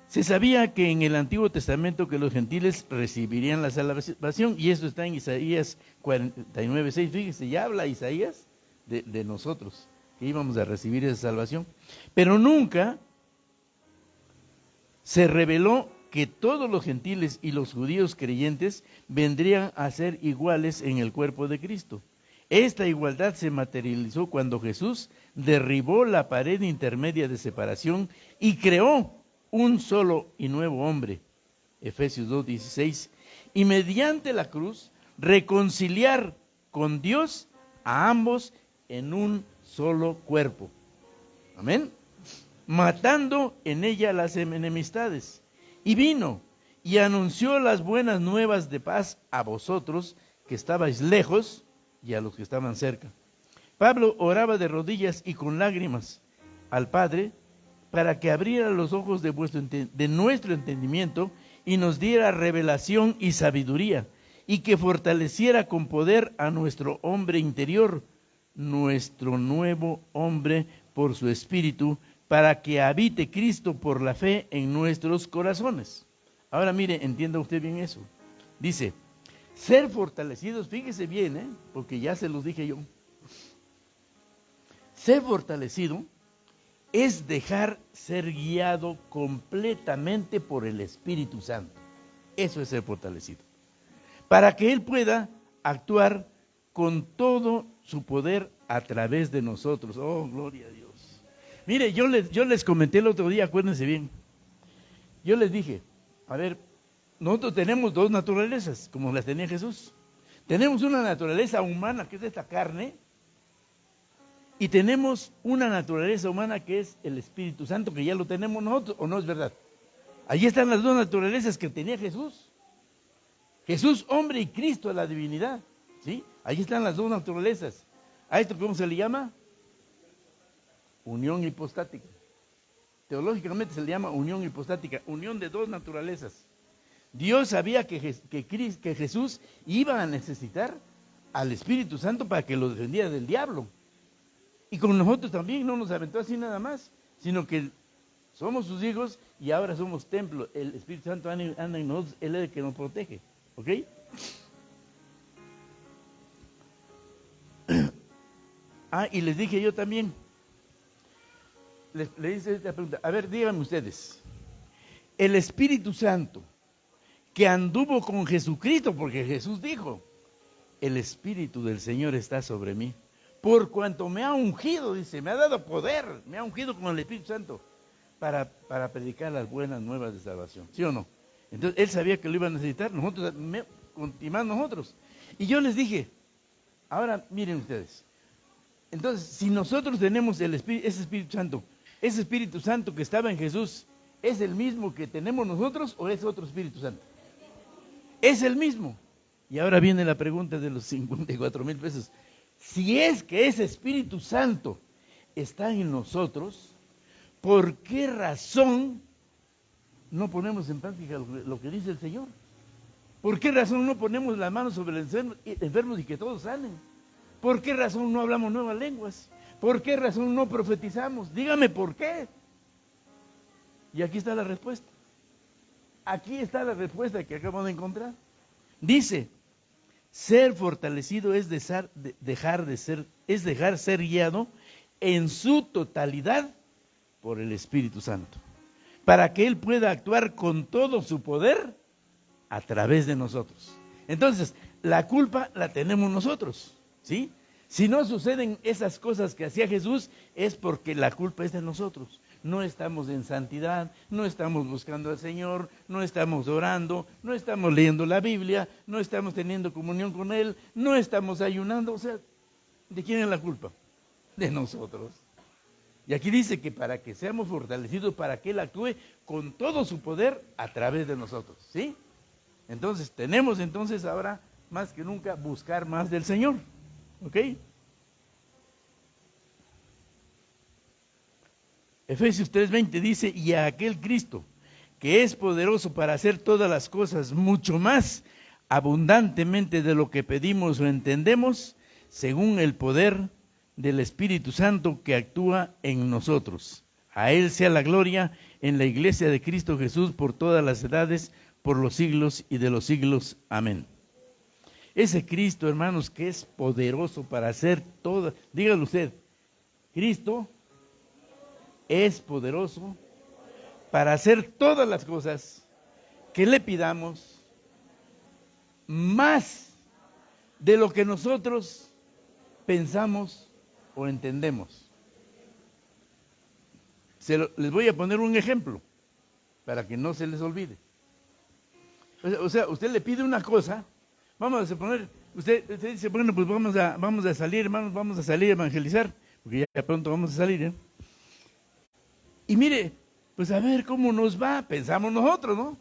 Se sabía que en el Antiguo Testamento que los gentiles recibirían la salvación, y eso está en Isaías 49:6. Fíjese, ya habla Isaías de nosotros, que íbamos a recibir esa salvación. Pero nunca se reveló que todos los gentiles y los judíos creyentes vendrían a ser iguales en el cuerpo de Cristo. Esta igualdad se materializó cuando Jesús derribó la pared intermedia de separación y creó un solo y nuevo hombre, Efesios 2:16, y mediante la cruz reconciliar con Dios a ambos en un solo cuerpo. Amén. Matando en ella las enemistades. Y vino y anunció las buenas nuevas de paz a vosotros que estabais lejos y a los que estaban cerca. Pablo oraba de rodillas y con lágrimas al Padre para que abriera los ojos de nuestro entendimiento y nos diera revelación y sabiduría, y que fortaleciera con poder a nuestro hombre interior, nuestro nuevo hombre por su espíritu, para que habite Cristo por la fe en nuestros corazones. Ahora mire, entienda usted bien eso. Dice, ser fortalecidos, fíjese bien, porque ya se los dije yo. Ser fortalecido es dejar ser guiado completamente por el Espíritu Santo. Eso es ser fortalecido. Para que Él pueda actuar con todo su poder a través de nosotros. Oh, gloria a Dios. Mire, yo les comenté el otro día, acuérdense bien. Yo les dije, a ver, nosotros tenemos dos naturalezas, como las tenía Jesús. Tenemos una naturaleza humana, que es esta carne, y tenemos una naturaleza humana que es el Espíritu Santo, que ya lo tenemos nosotros, ¿o no es verdad? Allí están las dos naturalezas que tenía Jesús. Jesús, hombre, y Cristo, la divinidad. ¿Sí? Allí están las dos naturalezas. ¿A esto cómo se le llama? Unión hipostática. Teológicamente se le llama unión hipostática, unión de dos naturalezas. Dios sabía que Jesús iba a necesitar al Espíritu Santo para que lo defendiera del diablo. Y con nosotros también no nos aventó así nada más, sino que somos sus hijos y ahora somos templo. El Espíritu Santo anda en nosotros, Él es el que nos protege. ¿Ok? Y les dije yo también, le hice esta pregunta, a ver, díganme ustedes, el Espíritu Santo que anduvo con Jesucristo, porque Jesús dijo, el Espíritu del Señor está sobre mí, por cuanto me ha ungido, dice, me ha dado poder, me ha ungido con el Espíritu Santo para predicar las buenas nuevas de salvación, ¿sí o no? Entonces, Él sabía que lo iba a necesitar, nosotros, y más nosotros. Y yo les dije, ahora miren ustedes, entonces, si nosotros tenemos ese Espíritu Santo que estaba en Jesús, ¿es el mismo que tenemos nosotros o es otro Espíritu Santo? Es el mismo. Y ahora viene la pregunta de los 54,000 pesos. Si es que ese Espíritu Santo está en nosotros, ¿por qué razón no ponemos en práctica lo que dice el Señor? ¿Por qué razón no ponemos las manos sobre los enfermos y que todos salen? ¿Por qué razón no hablamos nuevas lenguas? ¿Por qué razón no profetizamos? Dígame por qué. Y aquí está la respuesta. Aquí está la respuesta que acabo de encontrar. Dice, ser fortalecido es dejar ser guiado en su totalidad por el Espíritu Santo, para que Él pueda actuar con todo su poder a través de nosotros. Entonces, la culpa la tenemos nosotros, ¿sí? Si no suceden esas cosas que hacía Jesús, es porque la culpa es de nosotros. No estamos en santidad, no estamos buscando al Señor, no estamos orando, no estamos leyendo la Biblia, no estamos teniendo comunión con Él, no estamos ayunando. O sea, ¿de quién es la culpa? De nosotros. Y aquí dice que para que seamos fortalecidos, para que Él actúe con todo su poder a través de nosotros, ¿sí? Entonces, tenemos ahora más que nunca buscar más del Señor, ¿ok? Efesios 3:20 dice, y a aquel Cristo, que es poderoso para hacer todas las cosas mucho más abundantemente de lo que pedimos o entendemos, según el poder del Espíritu Santo que actúa en nosotros. A Él sea la gloria en la iglesia de Cristo Jesús por todas las edades, por los siglos y de los siglos. Amén. Ese Cristo, hermanos, que es poderoso para hacer todo, dígalo usted, Cristo es poderoso para hacer todas las cosas que le pidamos, más de lo que nosotros pensamos o entendemos. Les voy a poner un ejemplo para que no se les olvide. O sea, usted le pide una cosa, vamos a suponer, Usted dice, bueno, pues vamos a salir, hermanos, vamos a salir a evangelizar, porque ya pronto vamos a salir, ¿eh? Y mire, pues a ver cómo nos va, pensamos nosotros, ¿no?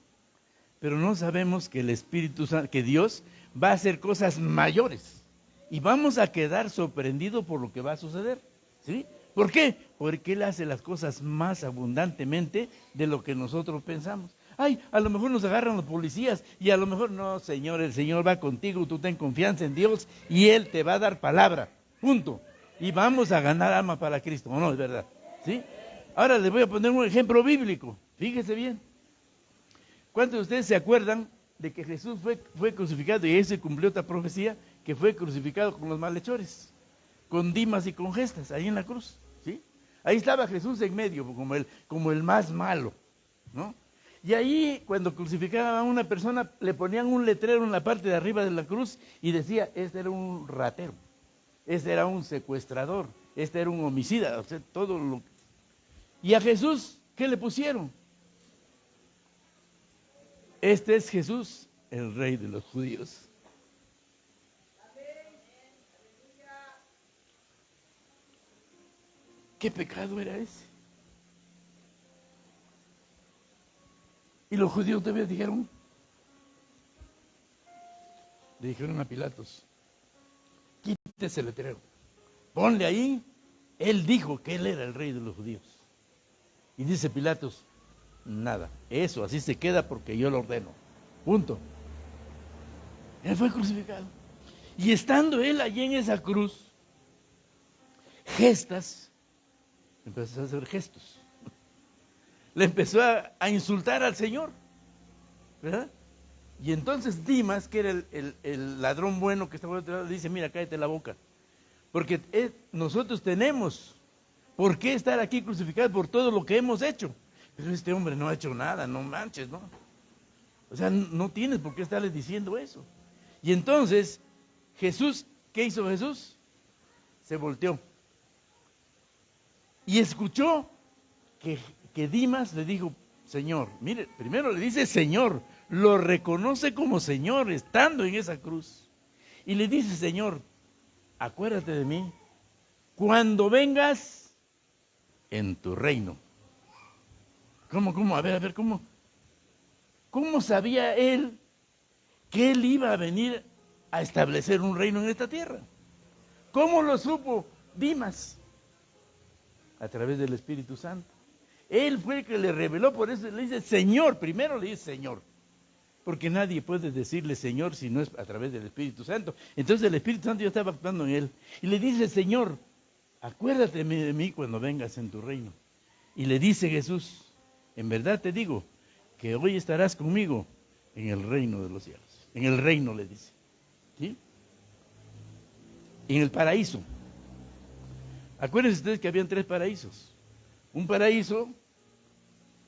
Pero no sabemos que el Espíritu Santo, que Dios va a hacer cosas mayores. Y vamos a quedar sorprendidos por lo que va a suceder, ¿sí? ¿Por qué? Porque Él hace las cosas más abundantemente de lo que nosotros pensamos. Ay, a lo mejor nos agarran los policías y a lo mejor no, Señor, el Señor va contigo, tú ten confianza en Dios y Él te va a dar palabra, punto. Y vamos a ganar alma para Cristo, ¿o no? Es verdad, ¿sí? Ahora les voy a poner un ejemplo bíblico, fíjese bien. ¿Cuántos de ustedes se acuerdan de que Jesús fue crucificado y ahí se cumplió otra profecía, que fue crucificado con los malhechores, con Dimas y con Gestas, ahí en la cruz, ¿sí? Ahí estaba Jesús en medio, como el más malo, ¿no? Y ahí, cuando crucificaban a una persona, le ponían un letrero en la parte de arriba de la cruz y decía, este era un ratero, este era un secuestrador, este era un homicida, o sea, todo lo... Y a Jesús, ¿qué le pusieron? Este es Jesús, el Rey de los judíos. ¿Qué pecado era ese? Y los judíos todavía le dijeron a Pilatos, quítese ese letrero, ponle ahí, él dijo que él era el Rey de los judíos. Y dice Pilatos, nada, eso así se queda porque yo lo ordeno, punto. Él fue crucificado. Y estando él allí en esa cruz, Gestas empezó a hacer gestos. Le empezó a insultar al Señor, ¿verdad? Y entonces Dimas, que era el ladrón bueno que estaba al otro lado, le dice, mira, cállate la boca. Porque nosotros tenemos por qué estar aquí crucificados por todo lo que hemos hecho. Pero este hombre no ha hecho nada, no manches, ¿no? O sea, no tienes por qué estarles diciendo eso. Y entonces, Jesús, ¿qué hizo Jesús? Se volteó. Y escuchó que Dimas le dijo, Señor, mire, primero le dice Señor, lo reconoce como Señor estando en esa cruz. Y le dice, Señor, acuérdate de mí cuando vengas en tu reino. ¿Cómo? A ver, ¿cómo? ¿Cómo sabía él que él iba a venir a establecer un reino en esta tierra? ¿Cómo lo supo Dimas? A través del Espíritu Santo. Él fue el que le reveló, por eso le dice Señor, primero le dice Señor. Porque nadie puede decirle Señor si no es a través del Espíritu Santo. Entonces el Espíritu Santo ya estaba actuando en él. Y le dice, Señor, acuérdate de mí cuando vengas en tu reino. Y le dice Jesús, en verdad te digo, que hoy estarás conmigo en el reino de los cielos. En el reino le dice. ¿Sí? En el paraíso. Acuérdense ustedes que habían 3 paraísos. Un paraíso,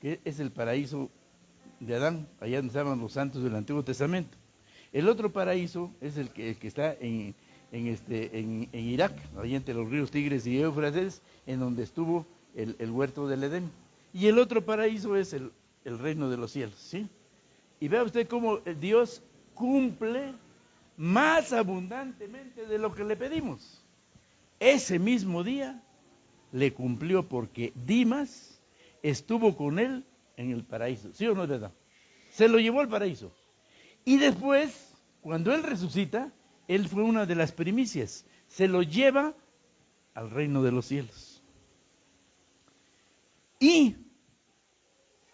que es el paraíso de Adán, allá donde estaban los santos del Antiguo Testamento. El otro paraíso es el que está en Irak, allá entre los ríos Tigres y Éufrates, en donde estuvo el huerto del Edén. Y el otro paraíso es el reino de los cielos, ¿sí? Y vea usted cómo Dios cumple más abundantemente de lo que le pedimos. Ese mismo día le cumplió porque Dimas estuvo con él en el paraíso, ¿sí o no es verdad? Se lo llevó al paraíso. Y después, cuando él resucita, él fue una de las primicias. Se lo lleva al reino de los cielos. Y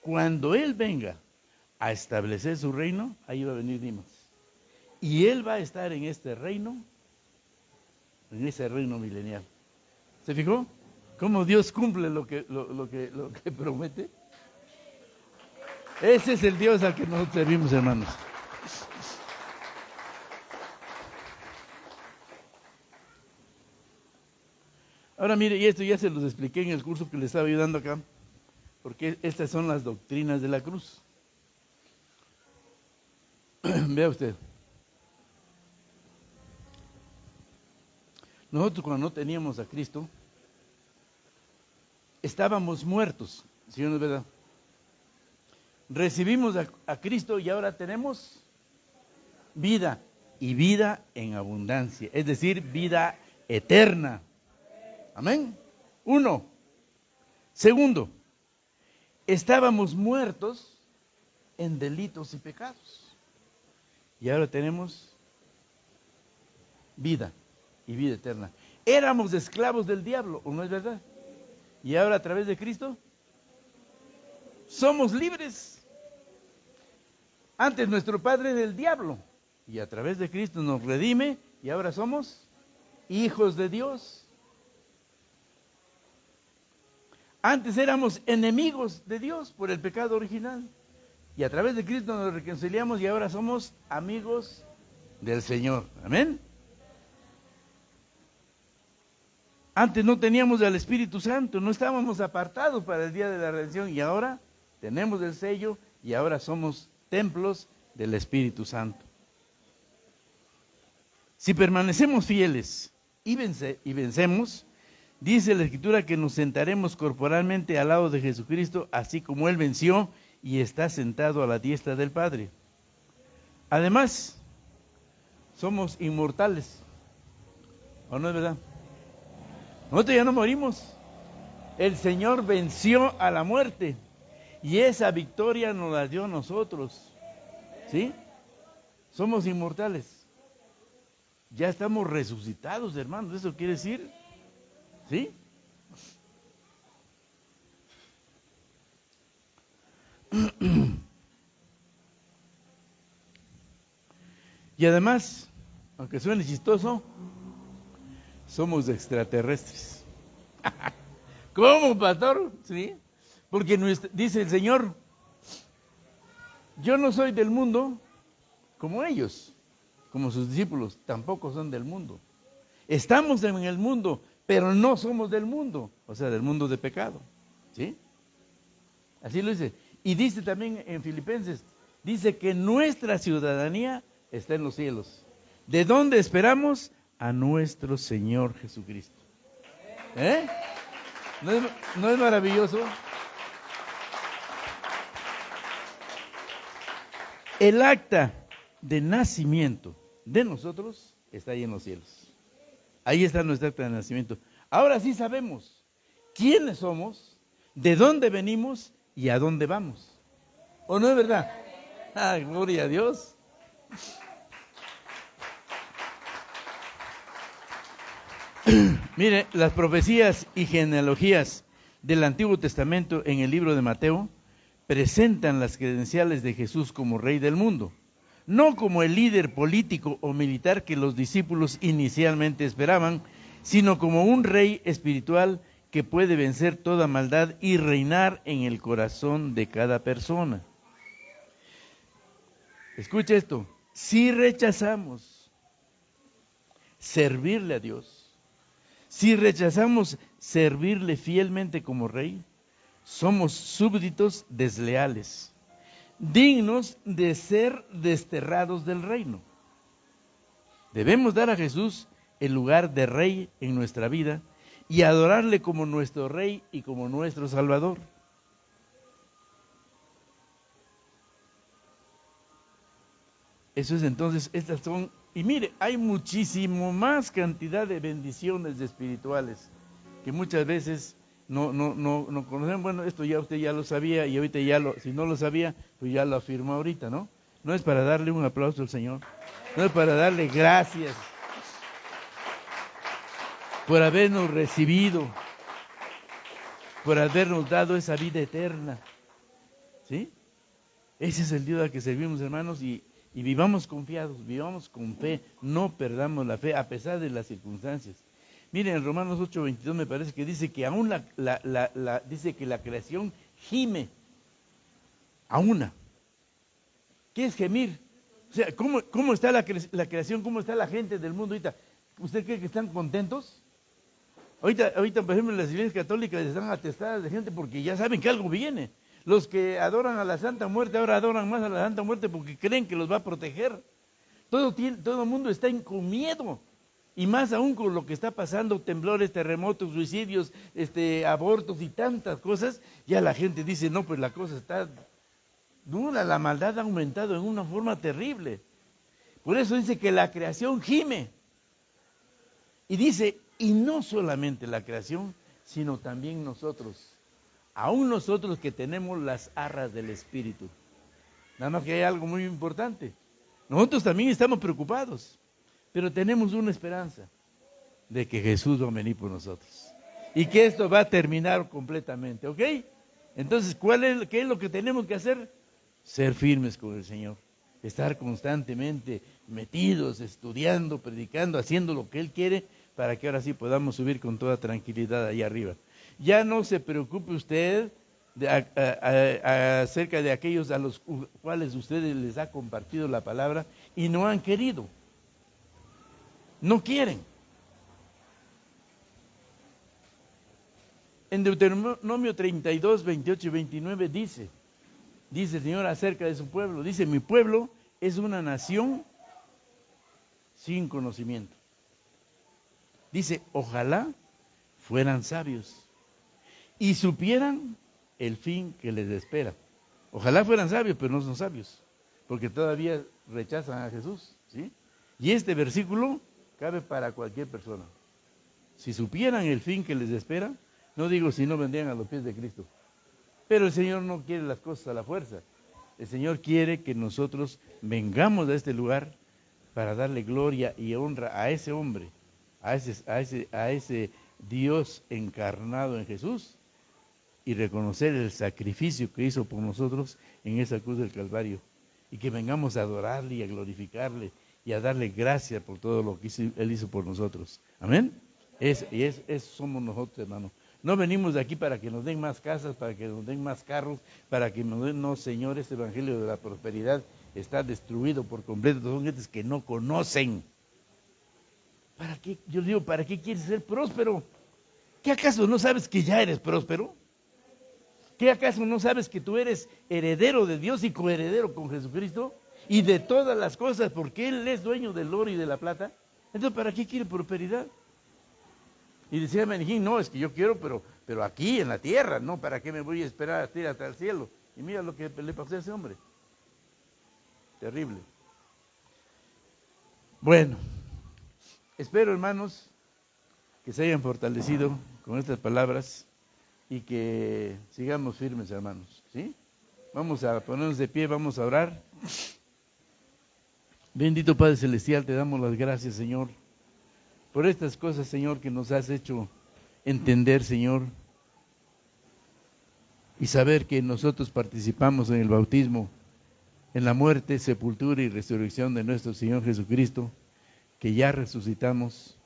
cuando él venga a establecer su reino, ahí va a venir Dimas. Y él va a estar en este reino, en ese reino milenial. ¿Se fijó? ¿Cómo Dios cumple lo que promete? Ese es el Dios al que nosotros servimos, hermanos. Ahora mire, y esto ya se los expliqué en el curso que les estaba ayudando acá, porque estas son las doctrinas de la cruz. Vea usted. Nosotros cuando no teníamos a Cristo, estábamos muertos, ¿sí o no es verdad? Recibimos a Cristo y ahora tenemos vida. y vida en abundancia, es decir, vida eterna. Amén. 1. Segundo, estábamos muertos en delitos y pecados. Y ahora tenemos vida y vida eterna. Éramos esclavos del diablo, ¿o no es verdad? Y ahora a través de Cristo somos libres. Antes nuestro padre era el diablo y a través de Cristo nos redime y ahora somos hijos de Dios. Antes éramos enemigos de Dios por el pecado original y a través de Cristo nos reconciliamos y ahora somos amigos del Señor. Amén. Antes no teníamos al Espíritu Santo, no estábamos apartados para el día de la redención y ahora tenemos el sello y ahora somos templos del Espíritu Santo. Si permanecemos fieles y vencemos, dice la Escritura que nos sentaremos corporalmente al lado de Jesucristo, así como Él venció y está sentado a la diestra del Padre. Además, somos inmortales. ¿O no es verdad? Nosotros ya no morimos. El Señor venció a la muerte y esa victoria nos la dio a nosotros. ¿Sí? Somos inmortales. Ya estamos resucitados, hermanos. ¿Eso quiere decir? ¿Sí? Y además, aunque suene chistoso, somos extraterrestres. ¿Cómo, pastor? ¿Sí? Porque dice el Señor, yo no soy del mundo como ellos, como sus discípulos, tampoco son del mundo. Estamos en el mundo, pero no somos del mundo, o sea, del mundo de pecado. ¿Sí? Así lo dice. Y dice también en Filipenses, dice que nuestra ciudadanía está en los cielos. ¿De dónde esperamos? A nuestro Señor Jesucristo. ¿Eh? ¿No es maravilloso? El acta de nacimiento de nosotros está ahí en los cielos. Ahí está nuestra acta de nacimiento. Ahora sí sabemos quiénes somos, de dónde venimos y a dónde vamos. ¿O no es verdad? ¡Ah, gloria a Dios! Mire, las profecías y genealogías del Antiguo Testamento en el libro de Mateo presentan las credenciales de Jesús como Rey del mundo, no como el líder político o militar que los discípulos inicialmente esperaban, sino como un Rey espiritual que puede vencer toda maldad y reinar en el corazón de cada persona. Escucha esto, si rechazamos servirle a Dios, si rechazamos servirle fielmente como Rey, somos súbditos desleales, dignos de ser desterrados del reino. Debemos dar a Jesús el lugar de Rey en nuestra vida y adorarle como nuestro Rey y como nuestro Salvador. Eso es entonces, estas son, y mire, hay muchísimo más cantidad de bendiciones espirituales que muchas veces no conocen. Bueno, esto ya usted ya lo sabía y ahorita si no lo sabía, pues ya lo afirmó ahorita, ¿no? No es para darle un aplauso al Señor, no es para darle gracias por habernos recibido, por habernos dado esa vida eterna, ¿sí? Ese es el Dios al que servimos, hermanos, y vivamos confiados, vivamos con fe, no perdamos la fe a pesar de las circunstancias. Miren, en Romanos 8:22 me parece que dice que aún dice que la creación gime a una. ¿Qué es gemir? O sea, ¿cómo está la creación? ¿Cómo está la gente del mundo ahorita? ¿Usted cree que están contentos? Ahorita, por ejemplo, las iglesias católicas están atestadas de gente porque ya saben que algo viene. Los que adoran a la Santa Muerte ahora adoran más a la Santa Muerte porque creen que los va a proteger. Todo el mundo está con miedo. Y más aún con lo que está pasando, temblores, terremotos, suicidios, abortos y tantas cosas, ya la gente dice, no, pues la cosa está dura, la maldad ha aumentado en una forma terrible. Por eso dice que la creación gime. Y dice, y no solamente la creación, sino también nosotros. Aún nosotros que tenemos las arras del Espíritu. Nada más que hay algo muy importante. Nosotros también estamos preocupados, pero tenemos una esperanza de que Jesús va a venir por nosotros. Y que esto va a terminar completamente, ¿ok? Entonces, ¿qué es lo que tenemos que hacer? Ser firmes con el Señor. Estar constantemente metidos, estudiando, predicando, haciendo lo que Él quiere, para que ahora sí podamos subir con toda tranquilidad allá arriba. Ya no se preocupe usted acerca de aquellos a los cuales ustedes les ha compartido la palabra y no han querido. No quieren. En Deuteronomio 32, 28 y 29 dice el Señor acerca de su pueblo, dice, mi pueblo es una nación sin conocimiento. Dice, ojalá fueran sabios y supieran el fin que les espera. Ojalá fueran sabios, pero no son sabios, porque todavía rechazan a Jesús, ¿sí? Y este versículo cabe para cualquier persona. Si supieran el fin que les espera, no digo si no vendrían a los pies de Cristo, pero el Señor no quiere las cosas a la fuerza. El Señor quiere que nosotros vengamos a este lugar para darle gloria y honra a ese hombre, a ese Dios encarnado en Jesús, y reconocer el sacrificio que hizo por nosotros en esa cruz del Calvario, y que vengamos a adorarle y a glorificarle y a darle gracias por todo lo que Él hizo por nosotros. Amén. Eso somos nosotros, hermano. No venimos de aquí para que nos den más casas, para que nos den más carros, para que nos den, no, Señor, este evangelio de la prosperidad está destruido por completo. Son gentes que no conocen. ¿Para qué? Yo digo, ¿para qué quieres ser próspero? ¿Qué acaso no sabes que ya eres próspero? ¿Qué acaso no sabes que tú eres heredero de Dios y coheredero con Jesucristo? Y de todas las cosas, porque Él es dueño del oro y de la plata. Entonces, ¿para qué quiere prosperidad? Y decía Menejín, no, es que yo quiero, pero aquí en la tierra, ¿no? ¿Para qué me voy a esperar hasta el cielo? Y mira lo que le pasó a ese hombre. Terrible. Bueno, espero, hermanos, que se hayan fortalecido con estas palabras y que sigamos firmes, hermanos, ¿sí? Vamos a ponernos de pie, vamos a orar. Bendito Padre Celestial, te damos las gracias, Señor, por estas cosas, Señor, que nos has hecho entender, Señor, y saber que nosotros participamos en el bautismo, en la muerte, sepultura y resurrección de nuestro Señor Jesucristo, que ya resucitamos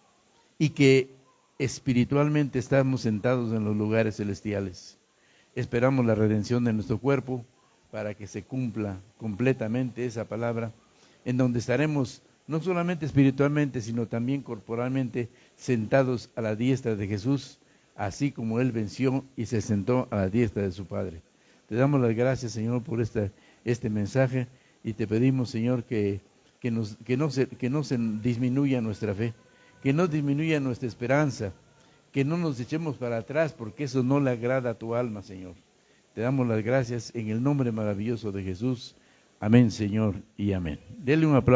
y que espiritualmente estamos sentados en los lugares celestiales. Esperamos la redención de nuestro cuerpo para que se cumpla completamente esa palabra, en donde estaremos no solamente espiritualmente, sino también corporalmente sentados a la diestra de Jesús, así como Él venció y se sentó a la diestra de su Padre. Te damos las gracias, Señor, por este mensaje, y te pedimos, Señor, que no se disminuya nuestra fe, que no disminuya nuestra esperanza, que no nos echemos para atrás, porque eso no le agrada a tu alma, Señor. Te damos las gracias en el nombre maravilloso de Jesús. Amén, Señor, y amén. Dele un aplauso.